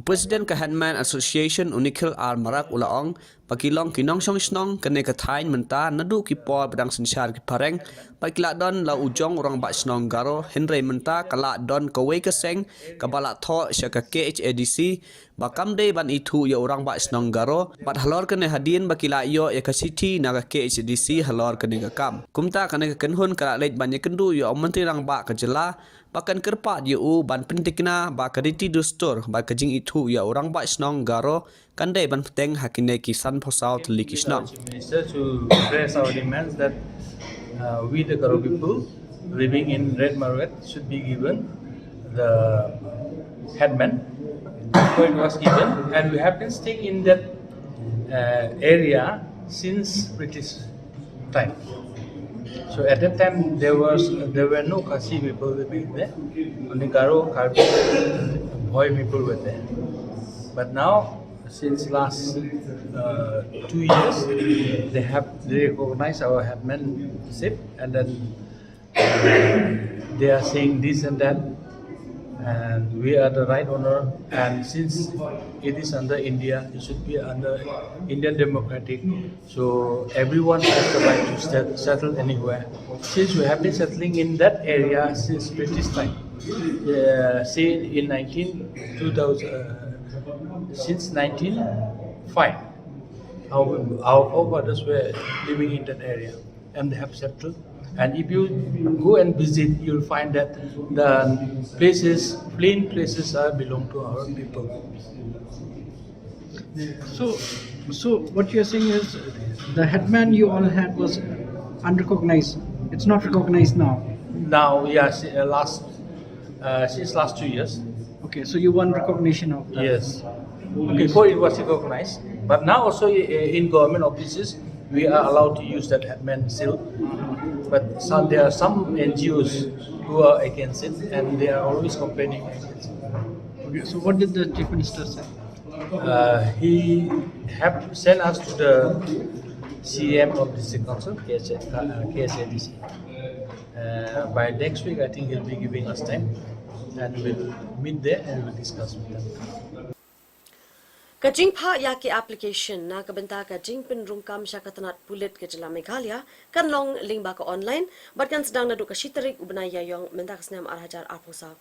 President ka Headman Association Unikhil R Marak ulaong pakilong kinong song snong kene ka thain menta nadu ki por badang sinsar ki pareng pakila don la ujong orang ba snong garo henry menta kala don ka we ka seng ka bala tho shaka KHADC bakam de ban ithu ya orang ba snong garo bat halor kene hadin bakila yo ya ka city na ka KHADC halor kene ka kam kumta kene ka kenhun kala lej ban ya kendu yo menteri rang ba ka jela Bakan kerpa dia ban pentikna bakariti dustur bakajing itu ya orang ba snong garo kandai ban peteng hakine kisan posau teli kisnong. Minister to address our demands that we the Garo people living in Red Marwet should be given the headman. So it was given, and we have been staying in that area since British time. So at that time there were no Khasi people living there, only Garo, Karbi, Bhoi people were there. But now, since last 2 years, they recognize our headmanship, and then they are saying this and that, and we are the right owner. And since it is under India, it should be under Indian democratic. So everyone has the right to settle anywhere. Since we have been settling in that area since British time, say in 2000, since 1905, our forefathers were living in that area, and they have settled. And if you go and visit, you'll find that the plain places belong to our people. So what you're saying is the headman you all had was unrecognized. It's not recognized now. Now, yeah, since last 2 years. Okay, so you want recognition of that. Yes. Okay. Before it was recognized, but now also in government offices we are allowed to use that headman seal. But there are some NGOs who are against it, and they are always complaining against it. Okay, so what did the chief minister say? He have sent us to the CM of District Council, KSADC. By next week, I think he'll be giving us time, and we'll meet there and we'll discuss with them. Kajing pha ya ki application na kabenta kajing penrung kam syakatanat pulit ke jela Meghalaya kan long lingba ka online bat kan sedang nadu ka shitarik ubnaya yang mentak snam arhajar arpusa.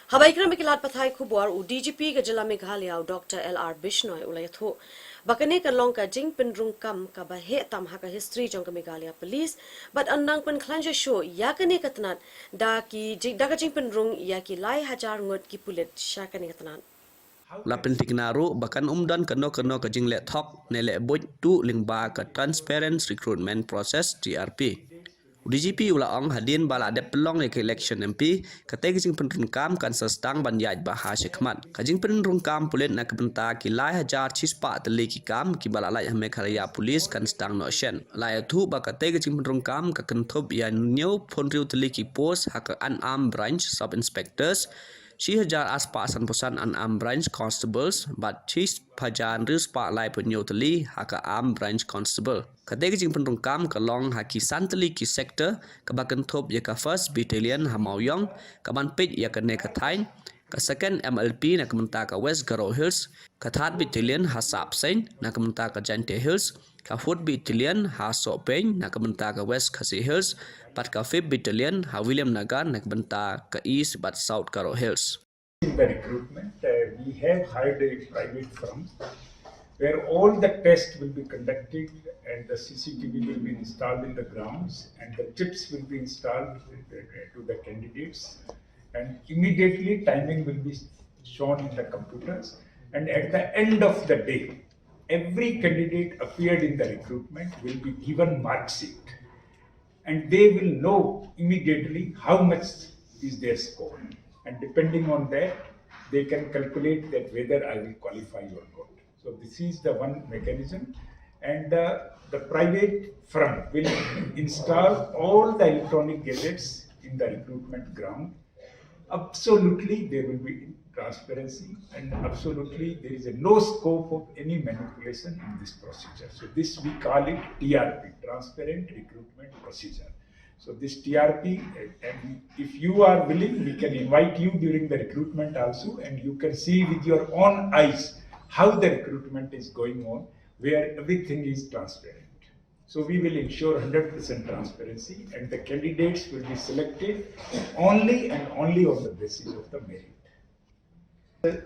Habai kram kilat pathai Khubor u DGP ke jela Meghalaya Dr. LR Bishnoi ulayatho bakane kan long kajing penrung kam ka bahe tam ha ka history jong ka Meghalaya police bat andang pen klanja show ya kane katanat da kajing penrung ya ki lai hajar ngot ki pulit syakane katanat. Lapin tiknaru bahkan umdan keno ke jing le thok ne le boj tu lingba ke transparent recruitment process TRP. DGP ula ong hadin bala de pelong ke election MP kate jing penrung kam kan sestang ban yaj bah sekmat. Kajing penrung kam pulit na kebenta ki lai hajar chispa teli ki kam ki bala lai Meghalaya police kan stang no shen. Lai thu ba kate jing penrung kam ka kenthop ya new phonriu teli ki post ha ka unarmed branch sub inspectors 6,000 aspa sanposan unarmed branch constables but 6,000 ris pa lai penyotali haka armed branch constable. Kadek jing penrung kam kalong haki santali ki sector kabakan thop ya ka first battalion hamauyong kaban pit ya ka nekathain ka second MLP na kamenta ka West Garo Hills ka third battalion hasap sain na kamenta ka Jante Hills ka fourth battalion ha Sopeng na kamenta ka West Khasi Hills pat ka 5th battalion ha William Nagar na kamenta ka East but South Garo Hills. In the recruitment, we have hired a private firm where all the tests will be conducted and the CCTV will be installed in the grounds and the chips will be installed to the candidates, and immediately timing will be shown in the computers, and at the end of the day every candidate appeared in the recruitment will be given mark sheet, and they will know immediately how much is their score, and depending on that they can calculate that whether I will qualify or not. So this is the one mechanism, and the private firm will install all the electronic gadgets in the recruitment ground. Absolutely there will be transparency, and absolutely there is no scope of any manipulation in this procedure. So this we call it TRP, Transparent Recruitment Procedure. So this TRP, and if you are willing, we can invite you during the recruitment also, and you can see with your own eyes how the recruitment is going on, where everything is transparent. So we will ensure 100% transparency, and the candidates will be selected only and only on the basis of the merit. The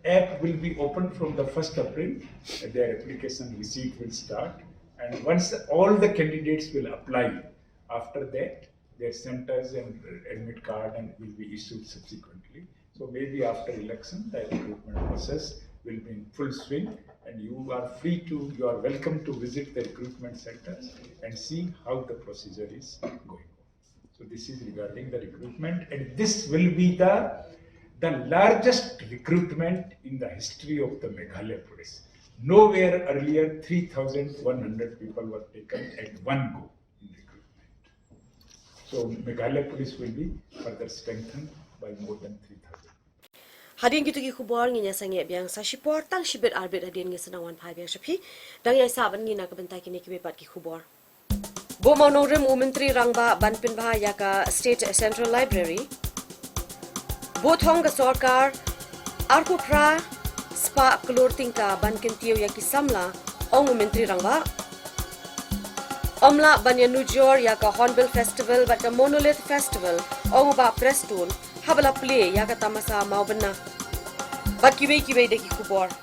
app will be opened from the 1st April, their application receipt will start, and once all the candidates will apply, after that their centers and admit card and will be issued subsequently. So maybe after election the recruitment process will be in full swing, and you are welcome to visit the recruitment centers and see how the procedure is going on. So this is regarding the recruitment, and this will be the the largest recruitment in the history of the Meghalaya police. Nowhere earlier 3,100 people were taken at one go in recruitment. So Meghalaya police will be further strengthened by more than 3,000. Hadin gitu ki Khubor nginya sange biang sa shipor tang shibet arbet hadin ngi senawan phai biang shapi dang yai saban ngi na kabentai kini ki bepat ki Khubor. Bo mau nongrim Menteri Rangba Banpin Bahaya ka State Central Library. Bo thong ka sarkar arko pra spa klor tingka bankin Taiew ya ki samla ong Menteri Rangba. Omla banyan nujor ya ka Hornbill Festival bat ka Monolith Festival ong ba prestun habala play ya ka tamasa mau bena. Bat kibe de ki Khubor.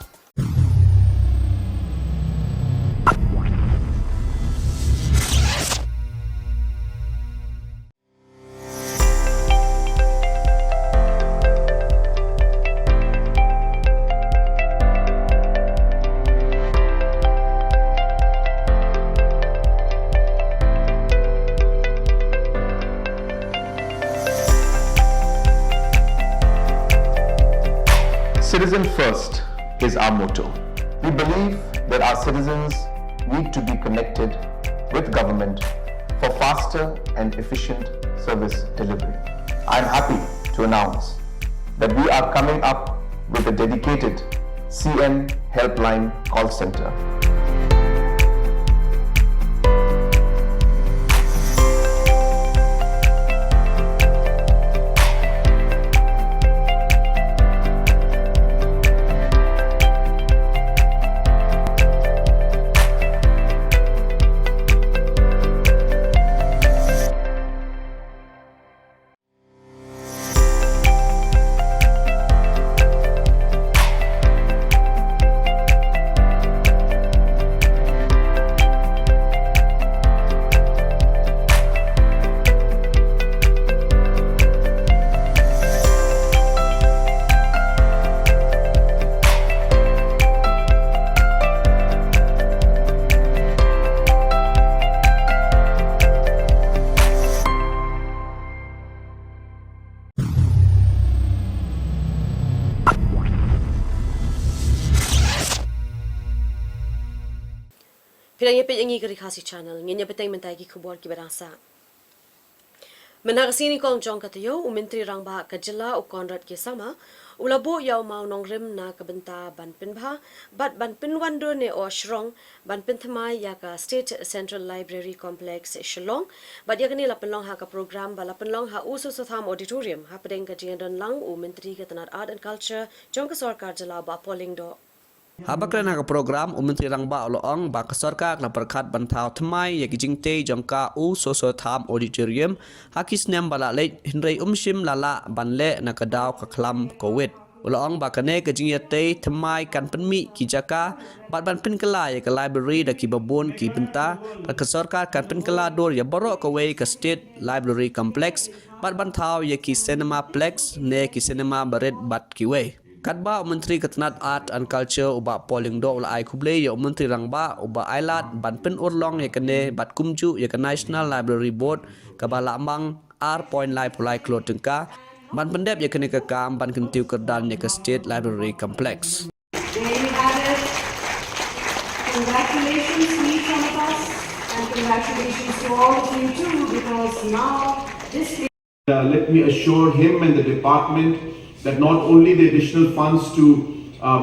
Citizen first is our motto. We believe that our citizens need to be connected with government for faster and efficient service delivery. I am happy to announce that we are coming up with a dedicated CM helpline call center. Pirang yapit yangi kari khasi channel ngenya beteng mentai ki Khubor ki berasa. Menakasini kong jong ka Taiew Menteri Rangba ka jila o Conrad ki sama ulabo yaw mau nongrim na kabenta Banpin Bha bat Banpin Wando ne o Shrong Banpin Thamai ya ka State Central Library Complex Shillong bat ya kani lapenlong ha ka program ba lapenlong ha uso satham auditorium ha pedeng ka jingadon lang o Menteri ka Tanat Art and Culture jong ka sarkar jila ba polling do. Habakran ka program Menteri Rangba oloong ba kasarka na perkat bantau thamai ya kijingte jongka u soso tham auditorium hakis nem bala le hinrei shim lala banle na kadaw ka klam covid oloong ba kane kijingte thamai kan penmi kijaka bat ban pen kala ya ka library da ki babon ki benta ba kasarka kan pen kala dor ya borok ka we ka state library complex bat bantau ya ki cinema plex ne ki cinema baret bat ki we Kadba Menteri Ketanat Art and Culture uba polling do ula ai kuble ya Menteri Rangba uba ailat Banpin urlong ya kene bat kumju ya ke National Library Board kabala amang R point lai pulai klo tengka ban pendep ya kene ke kam ban kentiu kerdan ya ke State Library Complex. There you have it. Congratulations to each one of us and congratulations to all of you too because now this let me assure him and the department that not only the additional funds to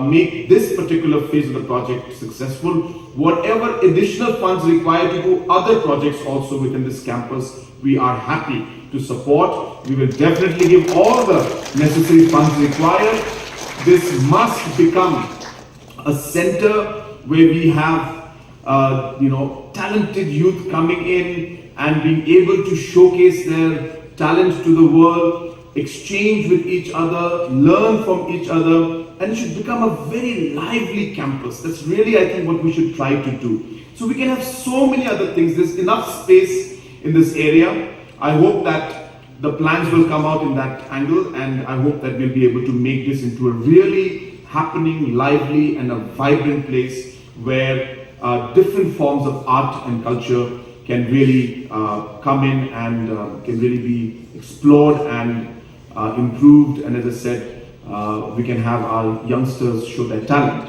make this particular phase of the project successful, whatever additional funds required to do other projects also within this campus, we are happy to support. We will definitely give all the necessary funds required. This must become a center where we have talented youth coming in and being able to showcase their talent to the world, exchange with each other, learn from each other, and it should become a very lively campus. That's really, I think, what we should try to do. So we can have so many other things. There's enough space in this area. I hope that the plans will come out in that angle, and I hope that we'll be able to make this into a really happening, lively, and a vibrant place where different forms of art and culture can really come in and can really be explored and improved, and as I said, we can have our youngsters show their talent.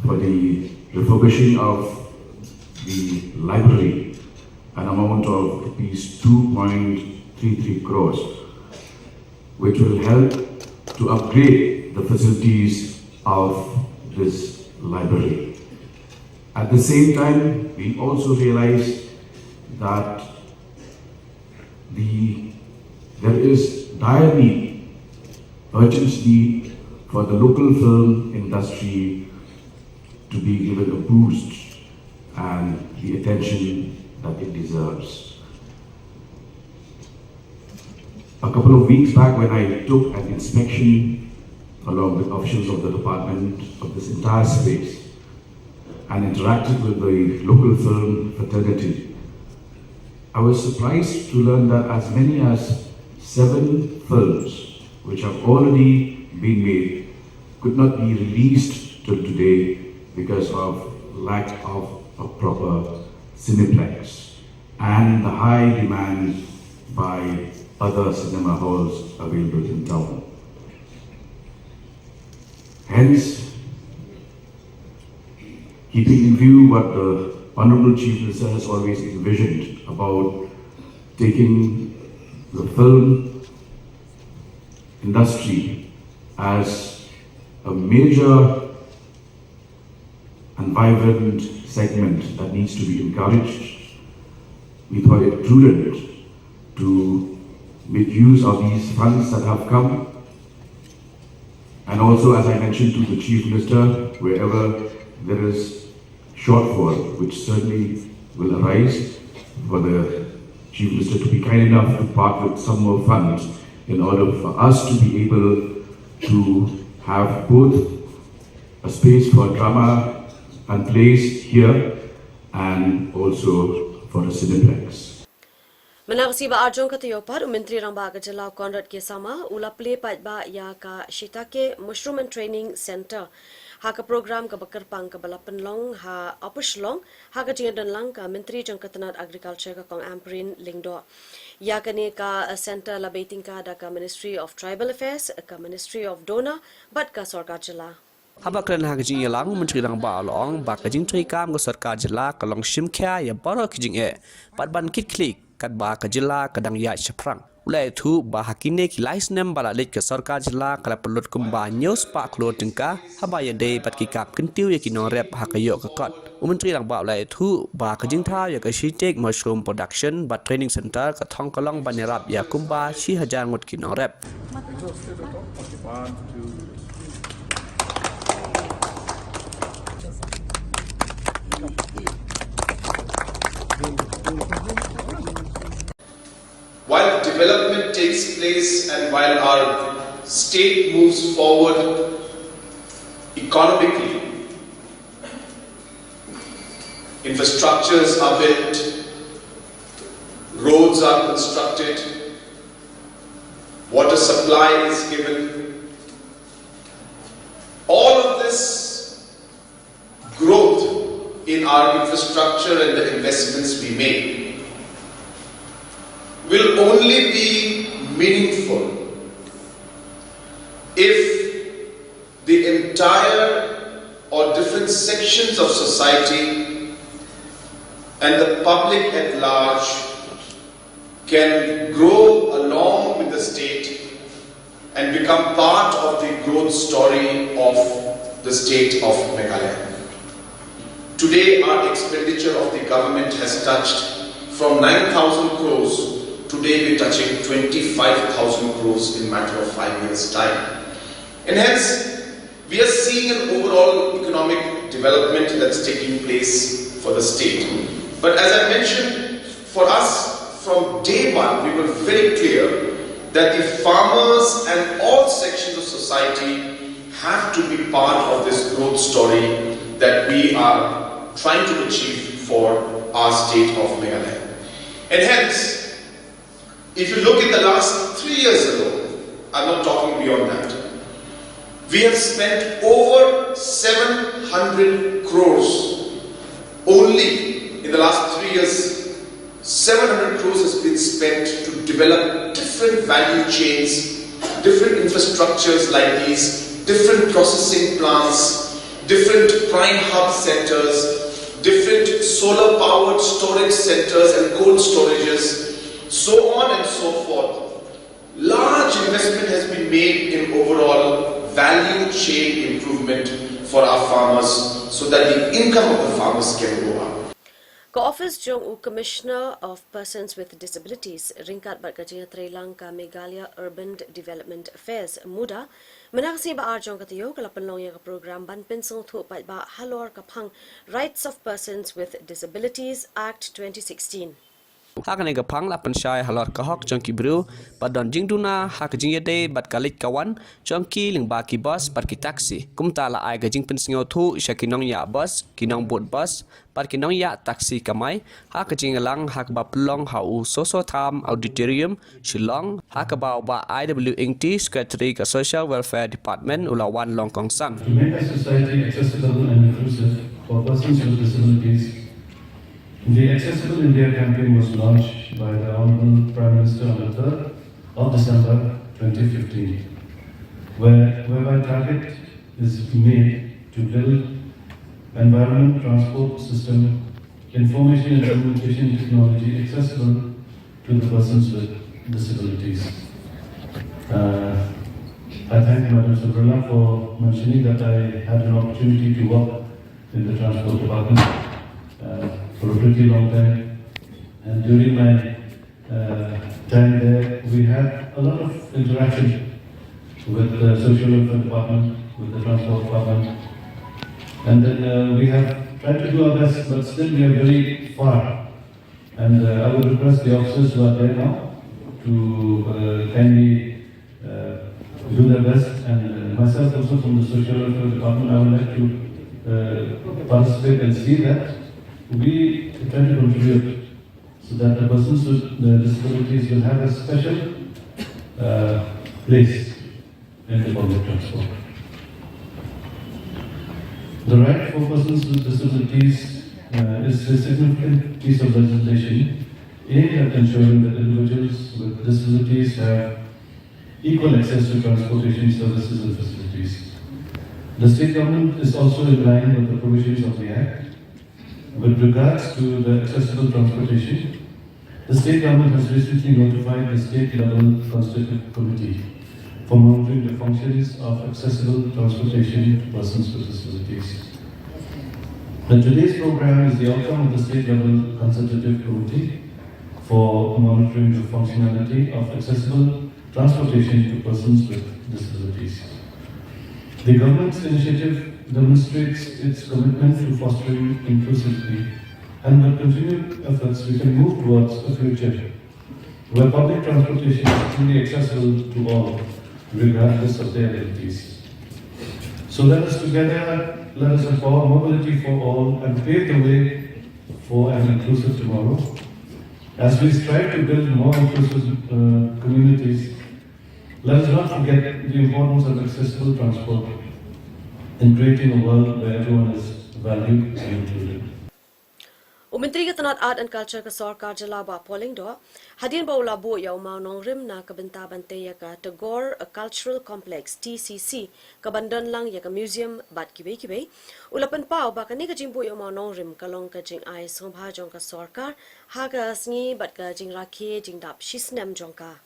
For the refurbishing of the library, an amount of rupees 2.33 crores, which will help to upgrade the facilities of this library. At the same time, we also realize that there is dire need, urgent need for the local film industry to be given a boost and the attention that it deserves. A couple of weeks back, when I took an inspection along with officials of the department of this entire space and interacted with the local film fraternity, I was surprised to learn that as many as 7 films which have already been made could not be released till today because of lack of a proper cineplex and the high demand by other cinema halls available in town. Hence, keeping in view what the Honorable Chief Minister has always envisioned about taking the film industry as a major and vibrant segment that needs to be encouraged, we thought it prudent to make use of these funds that have come, and also, as I mentioned to the Chief Minister, wherever there is shortfall, which certainly will arise, for the Chief Minister to be kind enough to part with some more funds in order for us to be able to have both a space for drama and plays here and also for a cineplex. Menangsi ba arjong ka Taiew par Menteri Rang Ba Kajala Konrad ke sama ula play pat ba ya ka Shitake Mushroom and Training Center ha ka program ka bakar pang ka balapan long ha apush long ha ka jingan lang ka Menteri Jangkatanat Agriculture ka kong Amprin Lingdo ya ka ni ka center la baiting ka da ka Ministry of Tribal Affairs ka Ministry of Donor bat ka Sarkar Jila. Habakran hagajing yalang Menteri Rang Ba long ba kajing tri kam ko Sarkar Jila ka long shim kya ya baro kajing pat ban kit klik kat ba ka jila kadang ya chaprang ulai thu ba hakine ki license bala lik ke Sarkar Jila kala pelut kumba news pa klo tengka haba ya dei pat ki kap kentiu ya ki no rep ha ka yo ka kot Menteri Rang Ba ulai thu ba ka jing tha ya ka Shitek Mushroom Production ba training center ka thong kalong banirap ya kumba shi hajar ngot ki no rep. While development takes place and while our state moves forward economically, infrastructures are built, roads are constructed, water supply is given. All of this growth in our infrastructure and the investments we make will only be meaningful if the entire or different sections of society and the public at large can grow along with the state and become part of the growth story of the state of Meghalaya. Today, our expenditure of the government has touched from 9,000 crores. Today we're touching 25,000 crores in a matter of 5 years' time. And hence, we are seeing an overall economic development that's taking place for the state. But as I mentioned, for us, from day one, we were very clear that the farmers and all sections of society have to be part of this growth story that we are trying to achieve for our state of Meghalaya. And hence, if you look at the last 3 years alone, I'm not talking beyond that, we have spent over 700 crores only in the last 3 years. 700 crores has been spent to develop different value chains different infrastructures like these, different processing plants, different prime hub centers, different solar powered storage centers and cold storages, so on and so forth. Large investment has been made in overall value chain improvement for our farmers so that the income of the farmers can go up. Ka-office jong u Commissioner of Persons with Disabilities, ringkat berkajing Sri Lanka Meghalaya Urban Development Affairs, muda, menaksi ba arjong katiyo kalapan long yang program ban pensong thu pat ba halor kapang Rights of Persons with Disabilities Act 2016. Hak ne gapang la pensyai halor kahok jongki bru padon jingduna hak jingyade bat kalit kawan jongki lingba ki bus par ki taxi kumta la ai gajing pensingo thu shakinong ya bus kinong boat bus par kinong ya taxi kamai hak jingalang hak ba plong hau soso tham auditorium shillong hak ba ba IWNT secretary ka social welfare department ulawan long kong sang to make a society accessible and inclusive for persons with disabilities. The Accessible India campaign was launched by the Honorable Prime Minister on the 3rd of December 2015, whereby target is made to build environment, transport system, information and communication technology accessible to the persons with disabilities. I thank Madam Subrala for mentioning that I had an opportunity to work in the transport department for a pretty long time, and during my time there, we had a lot of interaction with the social welfare department, with the transport department, and then we have tried to do our best, but still we are very far. And I would request the officers who are there now to kindly do their best, and myself also from the social welfare department, I would like to participate and see that we try to contribute so that the persons with disabilities will have a special place in the public transport. The right for persons with disabilities is a significant piece of legislation aimed at ensuring that individuals with disabilities have equal access to transportation services and facilities. The state government is also in line with the provisions of the Act. With regards to the accessible transportation, the state government has recently notified the state-level constitutive committee for monitoring the functions of accessible transportation to persons with disabilities. Today's program is the outcome of the state-level consultative committee for monitoring the functionality of accessible transportation to persons with disabilities. The government's initiative demonstrates its commitment to fostering inclusivity, and with continued efforts we can move towards a future where public transportation is truly accessible to all, regardless of their abilities. So let us empower mobility for all and pave the way for an inclusive tomorrow. As we strive to build more inclusive communities, let us not forget the importance of accessible transport in creating a world where everyone is valued and included. Menteri Ketenat Art and Culture ke Sarkar Jalaba polling do hadian baula bo yau mau nong rim na ke benta bante ya ka Tagore Cultural Complex TCC ke bandan lang ya ke museum bat kibe ulapan pau ba ka ni ke jimbo yau mau nong rim kalong ke jing ai song bha jong ka Sarkar ha ka sngi bat ka jing rakhe jing dap shisnem jong ka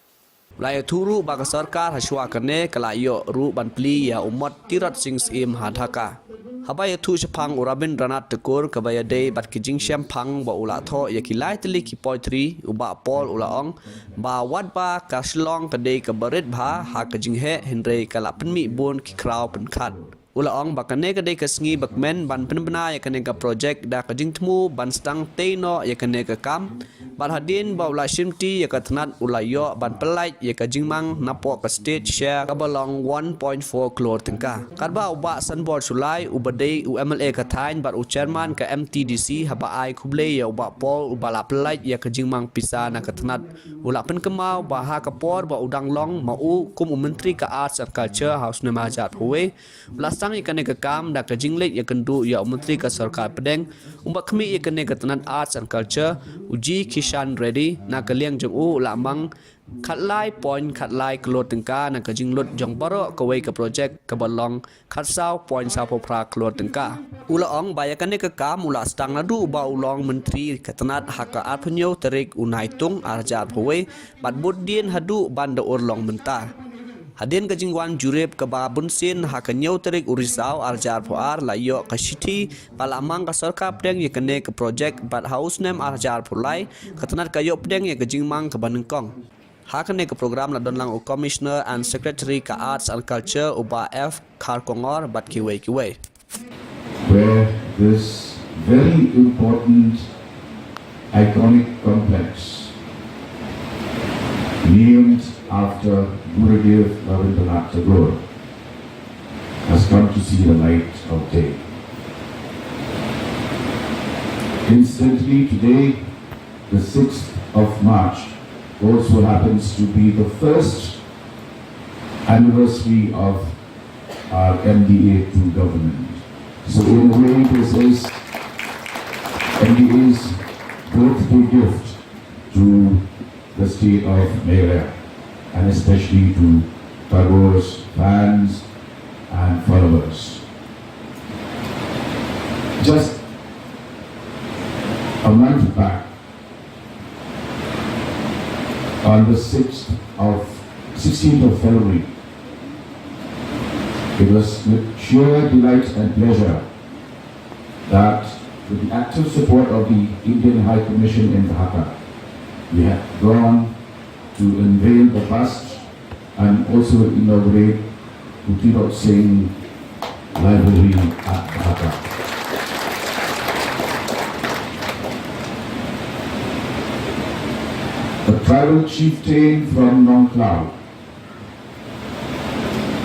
Laya turu baka sarkar haswa kane kalayo ru banpli ya umat tirat sings im hadhaka. Habaya tu sepang urabin ranat tekur kabaya day bat kijing syempang ba ula tho ya kilai teli ki poetry uba pol ula ong ba wat ba kaslong kadai kabarit bha ha kajing he henre kala penmi bon ki kraw penkhat. Ula ong bakane kadai kasngi bakmen ban penbena ya kane ka project da kajing temu ban stang teino ya kane ka kam ban hadin ba ula shimti ya ka tnat ula yo ban pelai ya ka jingmang napo ka state share ka balong 1.4 crore tengka kadba uba sanbor sulai ubadei UMLA ka thain bat u chairman ka MTDC haba ai khuble ya uba pol uba la pelai ya ka jingmang pisa na ka tnat ula pen kemau ba ha ka por ba udang long mau kum menteri ka arts and culture house ne majat huwe ula stang ikan ke kam dak ke jinglek ya kendu ya menteri ke sarkar pedeng umbak kami ya kene ke tenan arts and culture uji kishan ready na ke liang jong u lamang khatlai point khatlai klot tengka na ke jinglot jong baro ke wei ke project ke balong khatsau point sapo pra klot tengka ula ong baya kene ke kam ula stang nadu ba ulong menteri ke tenat haka arpunyo terik unai tung arjat phowe bat buddin hadu banda urlong mentar Hadin ke jingwan jurep ke babun sin hakanyau terik urisau arjar puar layo ke city palamang ke sarkar pedeng ye kene ke project bat house nem arjar pulai ketenat kayo pedeng ye ke jingmang ke banengkong. Hakane ke program la donlang u commissioner and secretary ke arts and culture uba F Kharkongor bat kiwe. Where this very important iconic complex named after Gurudev Rabindranath Tagore has come to see the light of day. Incidentally, today, the 6th of March, also happens to be the first anniversary of our MDA2 government. So in a way, this is MDA's birthday gift to the state of Meghalaya, and especially to Tagore's fans and followers. Just a month back, on the 16th of February, it was with sheer delight and pleasure that, with the active support of the Indian High Commission in Dhaka, we have gone to unveil the bust and also inaugurate Utirot Singh Library at Dhaka. A tribal chieftain from Nongklao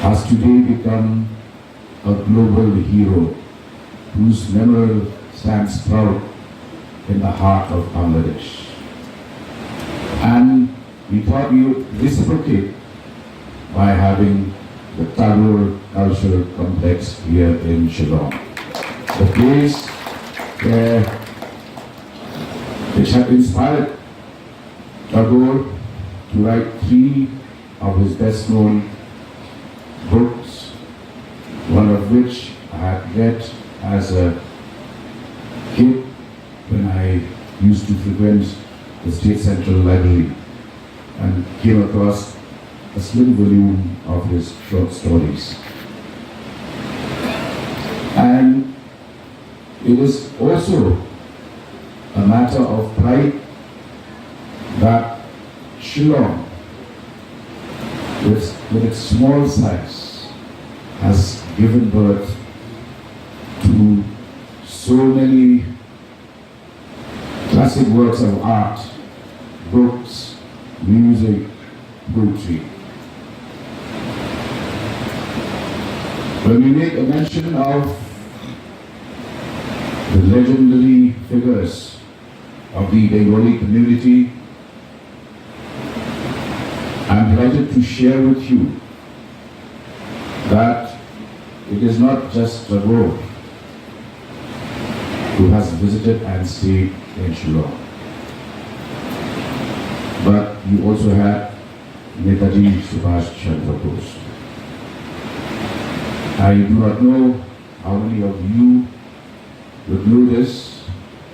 has today become a global hero whose memorial stands proud in the heart of Bangladesh. And we thought we would reciprocate by having the Tagore Cultural Complex here in Shillong. The place which had inspired Tagore to write 3 of his best-known books, one of which I had read as a kid when I used to frequent the State Central Library and came across a slim volume of his short stories. And it is also a matter of pride that Shillong, with its small size, has given birth to so many classic works of art, books, music, poetry. When we make a mention of the legendary figures of the Bengali community, I'm delighted to share with you that it is not just Khubor who has visited and stayed in Shillong, but you also had Netaji Subhash Chandra Bose. I do not know how many of you would know this,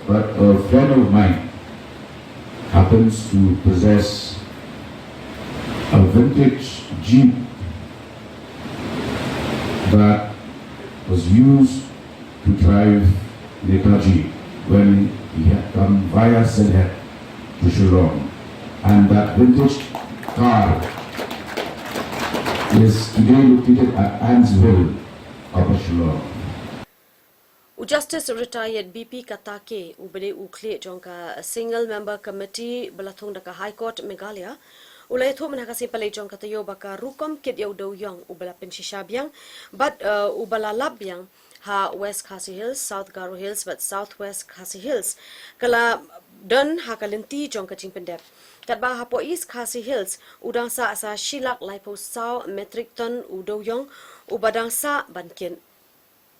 but a friend of mine happens to possess a vintage Jeep that was used to drive Netaji when he had come via Sylhet to Shillong. And that vintage car is today located at Ansville, Upper Shillong. Justice retired BP Katake ubele ukle jongka single member committee belatung daka High Court Meghalaya ulai thu menakasi palai jongka tayo baka rukom kit yau dau yang ubala penshisha biang but ubala lab biang ha West Khasi Hills, South Garo Hills but Southwest Khasi Hills kala dan ha kalenti jongka chimpendep kat ba hapo East Khasi Hills udang sa asa shilak laipo saw metric ton udau yang ubadang sa bankin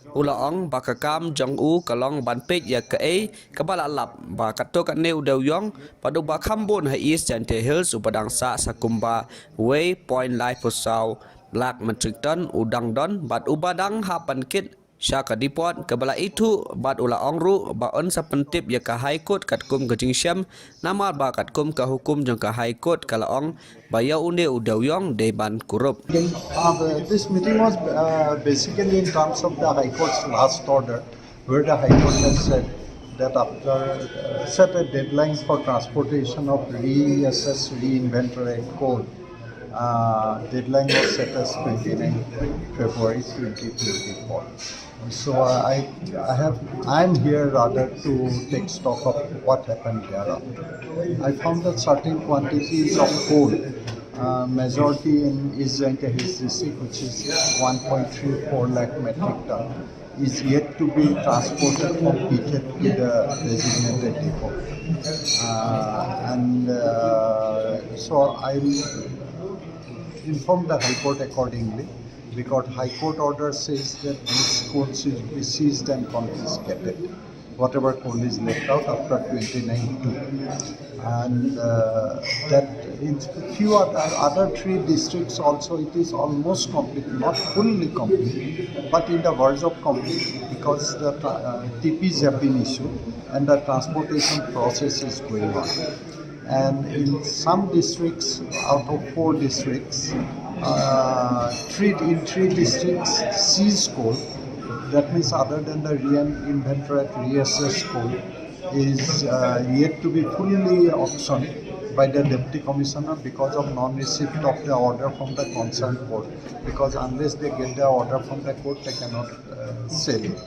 Ulaong bakakam jong u kalong ban pek ya ka e kabala lap ba kato ka neu deu yong padu ba khambon ha east and hills upadang sa sakumba way point life posau black metric ton udang don bat ubadang hapan kit Syaka dipot kabala itu bat ulaong ru ba on sa pentip ya ka high court katkum gajing syam nama ba katkum ka hukum jong ka high court kalaong ba ya une udeu yong de ban kurup. This meeting was basically in terms of the High Court's last order, where the High Court has said that after set a deadline for transportation of reassess, reinventory coal. Deadline was set as 29 February 2024. So I'm here rather to take stock of what happened thereafter. I found that certain quantities of coal, majority in East Hills district, which is 1.34 lakh metric ton, is yet to be transported from Piket to the designated depot. So I'll inform the High Court accordingly, because High Court order says that these coal should be seized and confiscated, whatever coal is left out after 29/2. And that in few other three districts also it is almost complete, not fully complete, but in the verge of complete, because the TPs have been issued and the transportation process is going on. And in some districts, out of 4 districts, three districts seize coal. That means other than the inventory reassessed coal is yet to be fully auctioned by the Deputy Commissioner because of non-receipt of the order from the concerned court. Because unless they get the order from the court, they cannot sell it.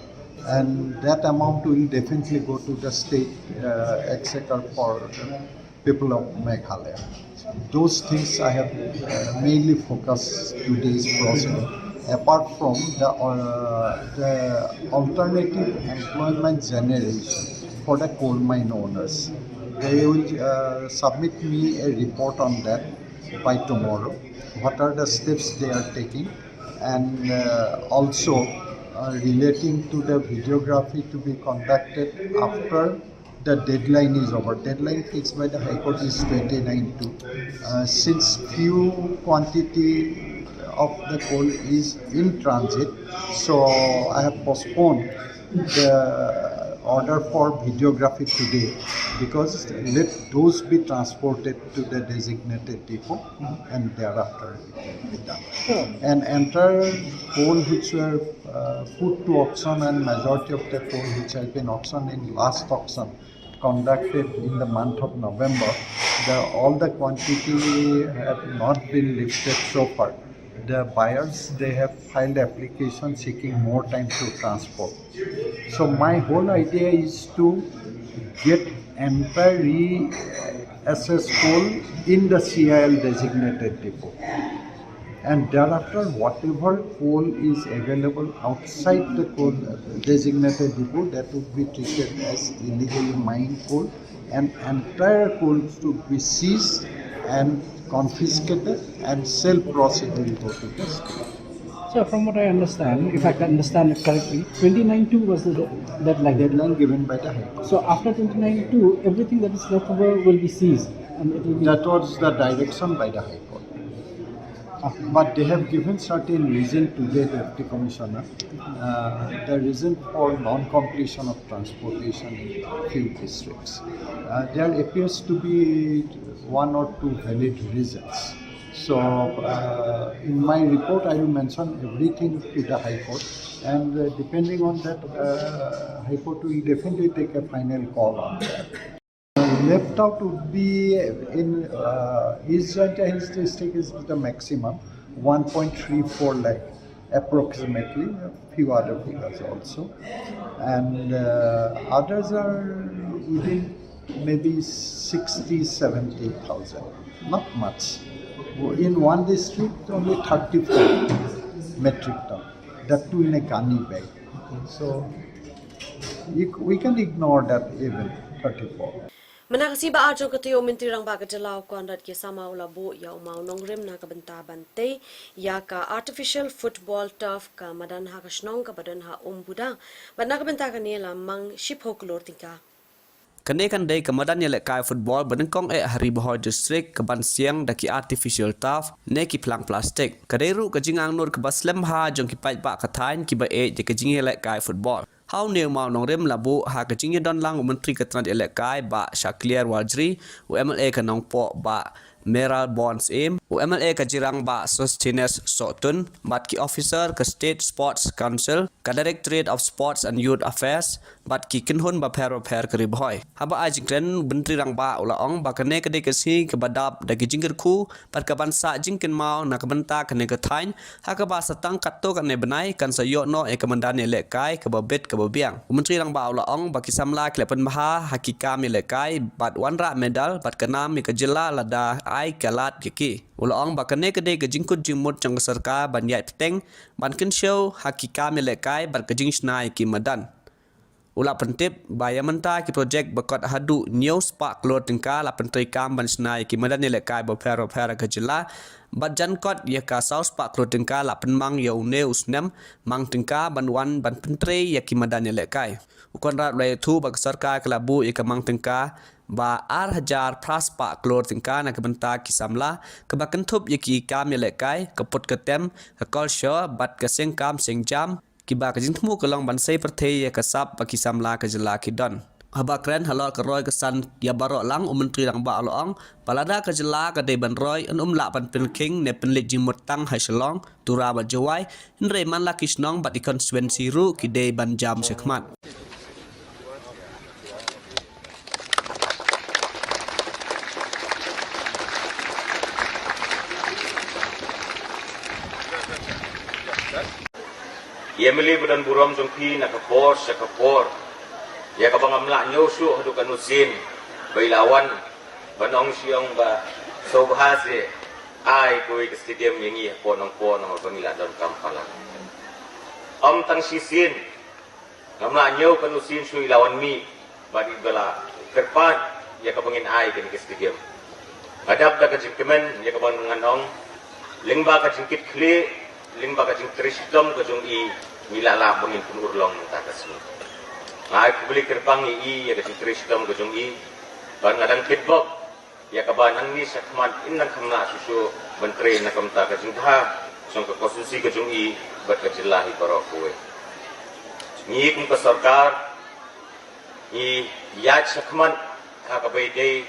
And that amount will definitely go to the state exchequer for people of Meghalaya. Those things I have mainly focused today's proceeding. Apart from the alternative employment generation for the coal mine owners, they will submit me a report on that by tomorrow. What are the steps they are taking, and also relating to the videography to be conducted after the deadline is over. Deadline fixed by the High Court is 29/2. Since few quantity of the coal is in transit, so I have postponed the order for videography today, because let those be transported to the designated depot and thereafter it will be done. Sure. And entire coal which were put to auction, and majority of the coal which has been auctioned in last auction conducted in the month of November, all the quantity have not been lifted so far. The buyers, they have filed application seeking more time to transport. So my whole idea is to get entire reassessed coal in the CIL designated depot. And thereafter, whatever coal is available outside the coal designated depot, that would be treated as illegally mined coal, and entire coal to be seized and confiscated, and sale process will go to the state. So from what I understand, if I can understand it correctly, 29/2 was the deadline given by the High Court. So after 29/2, everything that is left over will be seized, and it will be. That was the direction by the High Court. But they have given certain reason to the Deputy Commissioner. The reason for non-completion of transportation in few districts. There appears to be 1 or 2 valid reasons. So in my report I will mention everything to the High Court, and depending on that, High Court will definitely take a final call on that. Left out would be in East Hills district is the maximum, 1.34 lakh approximately, a few other figures also, and others are within maybe 60,000-70,000, not much. In one district only 34 metric ton, that too in a gunny bag. So we can ignore that even 34. Manakasi ba arjo katiyo Menteri Rang Baga Jalaw Konrad ke sama ulabo ya umau nongrim na kabenta bante ya ka artificial football turf ka madan ha kasnong ka badan ha umbuda ban na kabenta kanila mang shipho klor tingka. Kenekan day kemadan yelek kai football benengkong hari bahor district keban siang daki artificial turf ne ki plang plastik. Kaderu kajingang nur ke baslem ha jong ki pai ba katain ki ba je kajing yelek kai football. How new mau nongrem labu ha kajing don lang menteri ketran yelek kai ba Shakliar Wajri UMLA kanong po ba Meral Bonds Aim UMLA kajirang ba Sostines Sotun bat ki officer ke State Sports Council ka Directorate of Sports and Youth Affairs bat ki kinhun ba per keribhoy haba ajing kren bentri rang ba ulaong ba kane kade kasi ke badap dagi jingir ku bat ka bansa jingkin mau na kabenta kane ke thain ha ka ba satang katto kane benai kan sayo no e kamandane lekai ke babet ke babiang menteri rang ba ulaong ba ki samla klepen maha hakika mi lekai bat wanra medal bat kana mi ke jela lada ai kalat kiki ulaong ba kane kade ke jingkut jingmut jang serka ban yai peteng ban kin show hakika mi lekai bat ke jing snai ki madan Ula pentip baya menta ki projek bakot hadu news pak keluar tingka la pentri kam ban snai ki madan nilai kai bo pero ke jela bat jan kot ya ka saus pak keluar tingka la penmang ya une usnem mang tingka ban wan ban pentri ya ki madan nilai kai ukon rat lai thu bak sarkar kelabu ya ka mang tingka ba ar hajar pras pak keluar tingka na kebenta ki samla ke baken thup ya ki kam nilai kai ke pot ke tem ke culture bat ke sing kam sing jam kiba ka jingthmu ka long bansai perthei ya kasap pa kisamla ka jela ki don haba kren halor ka roy ka san ya baro lang menteri rang ba loong palada ka jela ka de ban roy an la ban pin king ne pin le jimut tang hai shalong tura ba jawai nre man la kisnong bat ikon constituency ru ki de ban jam sekmat Ia meli badan buram jongki na Khubor Khubor ya ka bangam la nyosu hadu kanusin bailawan banong siang ba sobhase ai koi ke stadium yangi ponong bangila don kampala tang sisin ngamla nyo kanusin sui lawan mi badi bala kerpan ya ka bangin ai ke stadium adap da ka jingkemen ya ka bang nganong lingba ka jingkit kle lingba ka jing trisdom ka jong i mila la bangin punurlong ta kasu ngai kubli kerpang i ya ka jing trisdom ka jong i ban ngadang kitbok ya ka ban nang ni sakman innan khamna susu menteri na kamta ka jing tha song ka konstitusi ka jong i bat ka jilahi baro kuwe ni kum ka sarkar ni ya sakman ha ka bai dei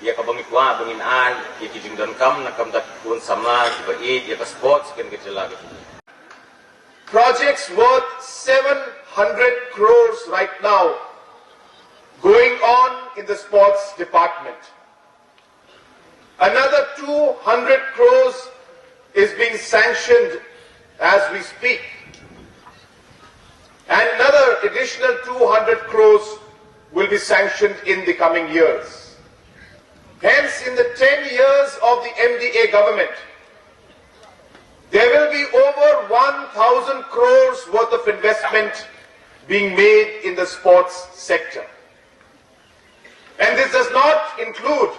ya ka bangi kwa bangin ai ya ki jing dan kam na kam ta pun sama ba i ya ka sports ken ka jilahi projects worth 700 crores right now going on in the sports department. Another 200 crores is being sanctioned as we speak. And another additional 200 crores will be sanctioned in the coming years. Hence, in the 10 years of the MDA government, there will be over 1,000 crores worth of investment being made in the sports sector. And this does not include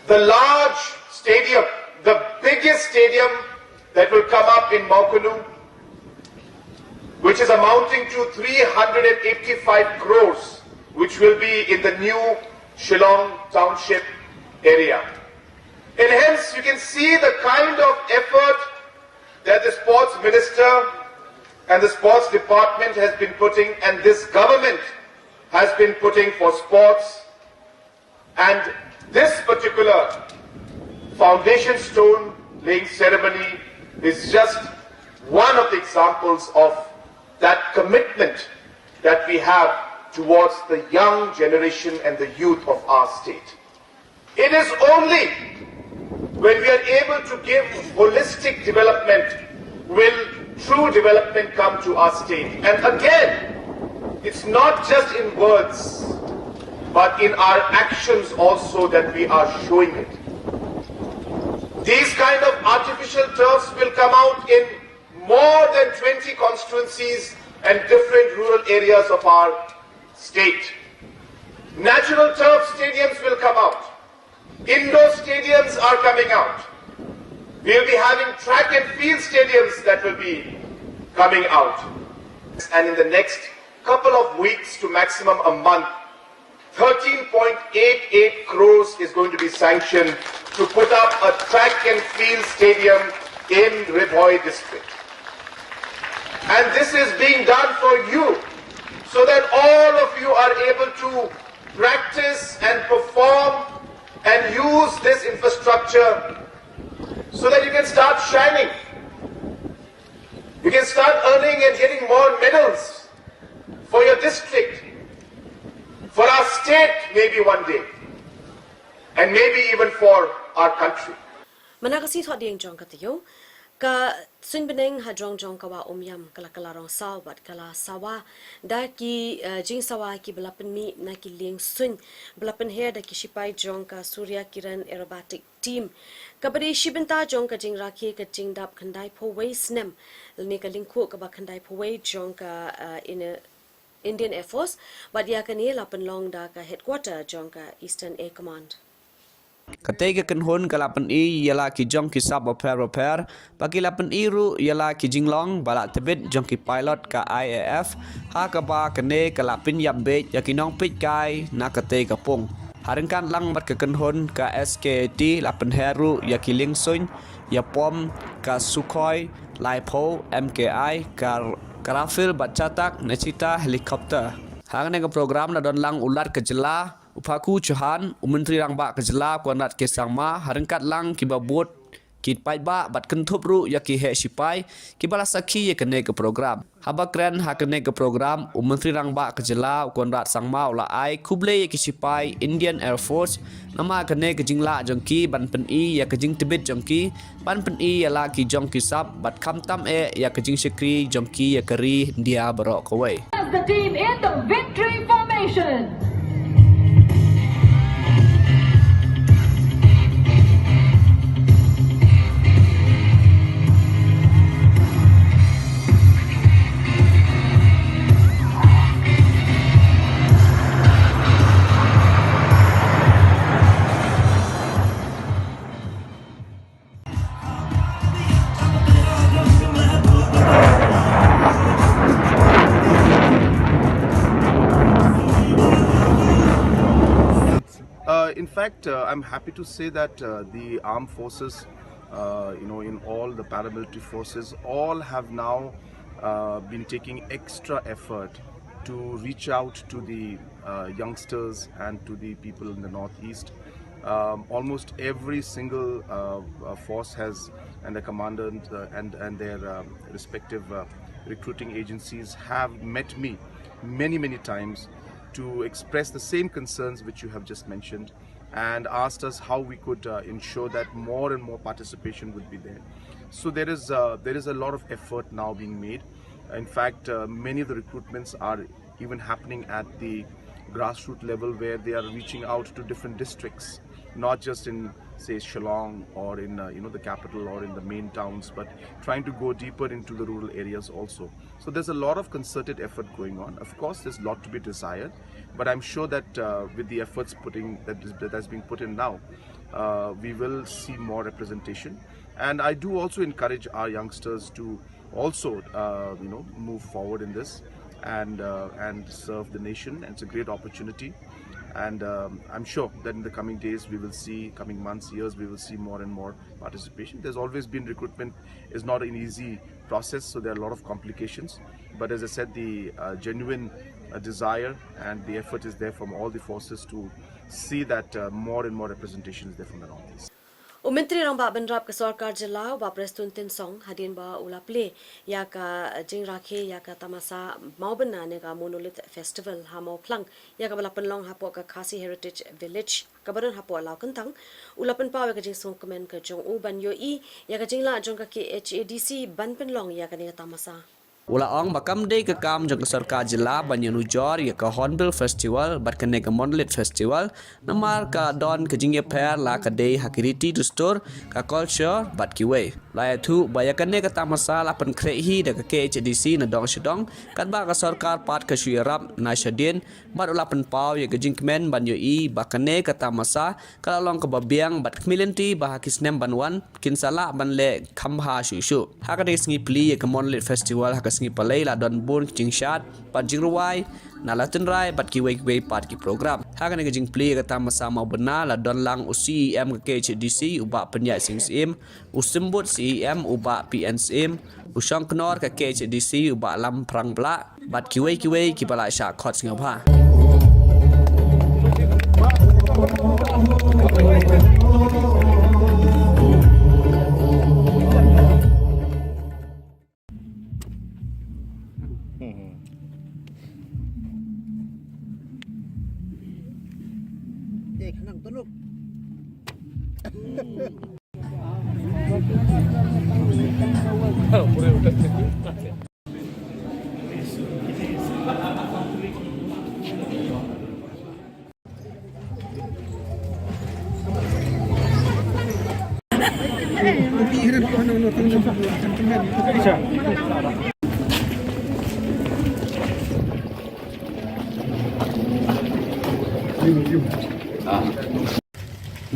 the large stadium, the biggest stadium that will come up in Maukanu, which is amounting to 385 crores, which will be in the new Shillong Township area. And hence you can see the kind of effort that the sports minister and the sports department has been putting and this government has been putting for sports. And this particular foundation stone laying ceremony is just one of the examples of that commitment that we have towards the young generation and the youth of our state. It is only when we are able to give holistic development will true development come to our state. And again, it's not just in words, but in our actions also that we are showing it. These kind of artificial turfs will come out in more than 20 constituencies and different rural areas of our state. Natural turf stadiums will come out. Indoor stadiums are coming out. We'll be having track and field stadiums that will be coming out. And in the next couple of weeks to maximum a month, 13.88 crores is going to be sanctioned to put up a track and field stadium in Ribhoi district. And this is being done for you so that all of you are able to practice and perform and use this infrastructure so that you can start shining. You can start earning and getting more medals for your district, for our state maybe one day, and maybe even for our country. Manakasi thought the Jong Katayo, Ka Sun Beneng had Jong Jong Kawa Umyam, Kalakalarong Sao, but Kala Sawa, Daki Jing Sawa ki Belapen mi Naki Ling Sun, Belapen hair the Kishipai Jonka Surya Kiran aerobatic team. Kabari Shibenta Jonka Jing Raki ka Jing Dap Kandai Po Way Snem, Lnika Linku Kaba Kandai Po Way Jonka in a Indian Air Force, but yakani lapan long da ka headquarter Jonka Eastern Air Command. Katega kanhon kalapan yala ki jong ki sub repair bagi lapan ru yala ki jinglong bala tebet jong ki pilot ka IAF ha ka ba kane kalapin yambe yakinong pit kai na katega pong harengkan lang mat ka kanhon ka SKT lapan heru yakiling sun yapom ka Sukhoi Laipo MKI ka Rafale batcatak necita helikopter hang ne ka program na don lang ulat ke jela Upaku Johan, Menteri Rangba Kejela Kuanat Kesangma, Harengkat Lang Kibabut, Kit Paiba, Bat Kentupru, Yaki He Shipai, Kibalasaki Yakane ke program. Habakren Hakane ke program, Menteri Rangba Kejela Kuanat Sangma Ula Ai, Kuble Yaki Shipai, Indian Air Force, Nama Kane ke Jingla Jongki, Ban Pen I, Yakajing Tibet Jongki, Ban Pen I Yala Ki Jongki Sab, Bat Kamtam Yakajing Shikri, Jongki Yakari, Dia Barok away. The team in the victory formation. In fact, I'm happy to say that the armed forces, in all the paramilitary forces, all have now been taking extra effort to reach out to the youngsters and to the people in the northeast. Almost every single force has, and the commandant and their respective recruiting agencies have met me many times to express the same concerns which you have just mentioned and asked us how we could ensure that more and more participation would be there. So there is a lot of effort now being made. In fact, many of the recruitments are even happening at the grassroots level where they are reaching out to different districts, not just in say Shillong or in the capital or in the main towns, but trying to go deeper into the rural areas also. So there's a lot of concerted effort going on. Of course, there's a lot to be desired, but I'm sure that with the efforts that's being put in now, we will see more representation. And I do also encourage our youngsters to also move forward in this and serve the nation. And it's a great opportunity. And I'm sure that in the coming days, we will see, coming months, years, we will see more and more participation. There's always been recruitment is not an easy process, so there are a lot of complications. But as I said, the genuine desire and the effort is there from all the forces to see that more and more representation is there from the northeast. Menteri Rangba Benrap ke Sarkar Jela wa Prestun Tin Song hadin ba ulaple ya ka jing rakhe ya ka tamasa mau bena ne ka monolith festival ha mau plang ya ka balapan long hapo ka Khasi Heritage Village ka baran hapo law kentang ulapan pa ka jing song komen ka jong u ban yo I ya ka jing la jong ka ke HADC ban pen long ya ka ne tamasa Ula ong bakam day ke kam jang ke sarkar jila banyan ujor ya ke Hornbill Festival bat kene ke Monolith Festival namar ka don ke jingye pair la ke day hakiriti to store ka culture bat kiwe. Laya tu baya kene ke tamasa la pen krehi da ke KHDC na dong shidong kat ba ke sarkar pat ke syirap na syadin bat ula pen pau ya ke jingkmen ban yo i ba kene ke tamasa kalau long ke babiang bat kmilinti ba hakisnem banwan kin sala ban le khamha shu. Hakade singi pli ya ke Monolith Festival sengi palai la don bun jing shat pat jing ruai na la tenrai pat ki wei pat ki program hagan ke jing play kata masa mau benar la don lang UCEM ke KHDC uba penyat sing sim usimbut CEM uba PNCM usang knor ke KHDC uba lam prang bla bat ki wei ki pala sha khot singapha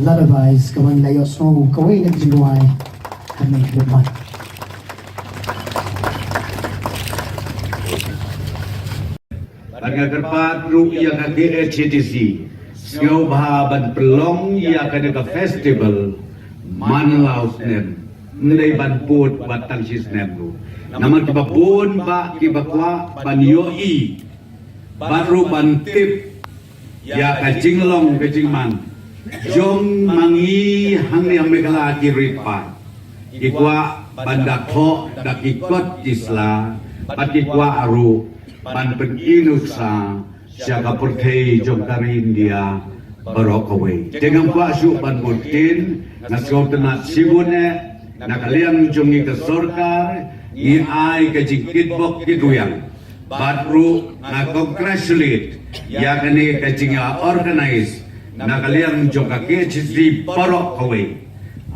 Lullabies going lay your snow, go away like July, and make it one. Pagkakarpat ru iya ka KHDC, siyaw bahaban pelong iya ka neka festival, manlaus nem, nday banput batang sisnem ru. Naman kibapun ba kibakwa banyoi, baru bantip, ya ka jinglong ka jingman. Jong mangi hang yang megala kiripa ikwa bandakho dakikot isla patikwa aru ban penginuksa siaga purthei jong karin dia barokawe dengan kwa su ban butin naskotna sibune nakaliam jongi ke sorkar i ai ke jikit bok kiduyang batru na congratulate ya kani ke jinga organize nakaliang joka KHDC parok kawe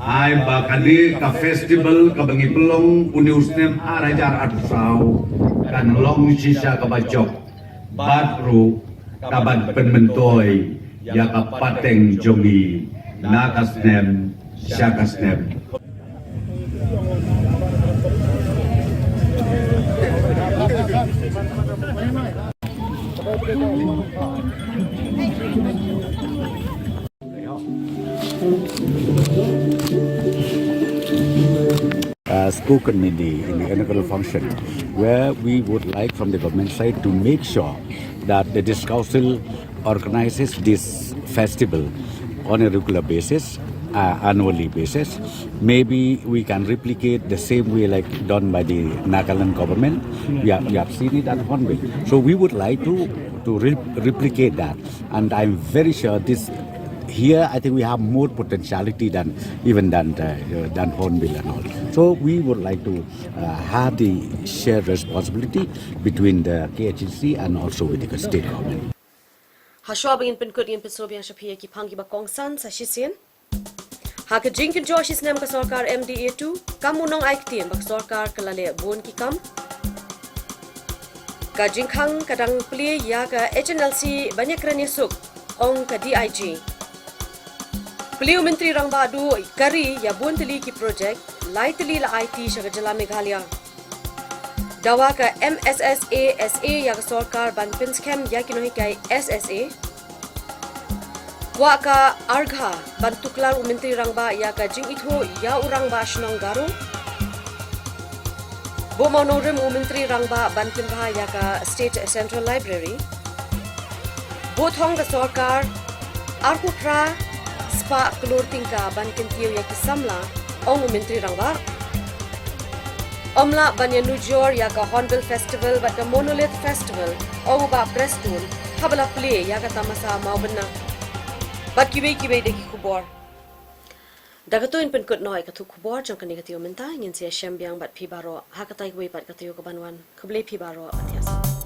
ay bakali ka festival ka bangi pelong uniusnem arajar arsau kan long sisa ka bajok batru kaban penmentoy ya ka pateng jongi nakasnem syakasnem spoken in the inaugural function, where we would like from the government side to make sure that the District Council organizes this festival on a regular basis, annually basis. Maybe we can replicate the same way like done by the Nagaland government. We have seen it at Hornbill. So we would like to replicate that, and I'm very sure this. Here, I think we have more potentiality than Hornbill and all. So we would like to have the shared responsibility between the KHDC and also with the state government. Haswa bangin penkut in pesobian shapia ki pangi ba kongsan sa shisin. Ha ke jinkin Joshis nem ka sarkar MDA2 kamunong aiktin bak sarkar kalale bon ki kam. Ka jingkhang kadang pli ya ka HNLC banyak rani suk ong ka DIG. Beliau Menteri Rang Badu kari ya bun teli ki projek lai teli la IT syaga jala Meghalaya. Dawa ka MSSA SA ya ka sarkar ban pinskem ya kinohi kai SSA. Wa ka Argha ban tuklar Menteri Rang Ba ya ka jing itho ya urang ba shnong garu. Bo monorim Menteri Rang Ba ban pinbha ya ka State Central Library. Bo thong ka sarkar Arkutra Spa kelur tingka ban kentiau ya kisamla ong Menteri Rang Ba. Omla ban ya Nujor ya ka Hornbill Festival bat ka Monolith Festival ong ba Preston habala play ya ka tamasa mau bena. Bat kiwe de ki Khubor. Dagatuin penkut noi katuk Khubor jong kani katiyo menta ngin sia syambiang bat pi baro hakatai wei bat katiyo kabanwan keblei pi baro atiasa.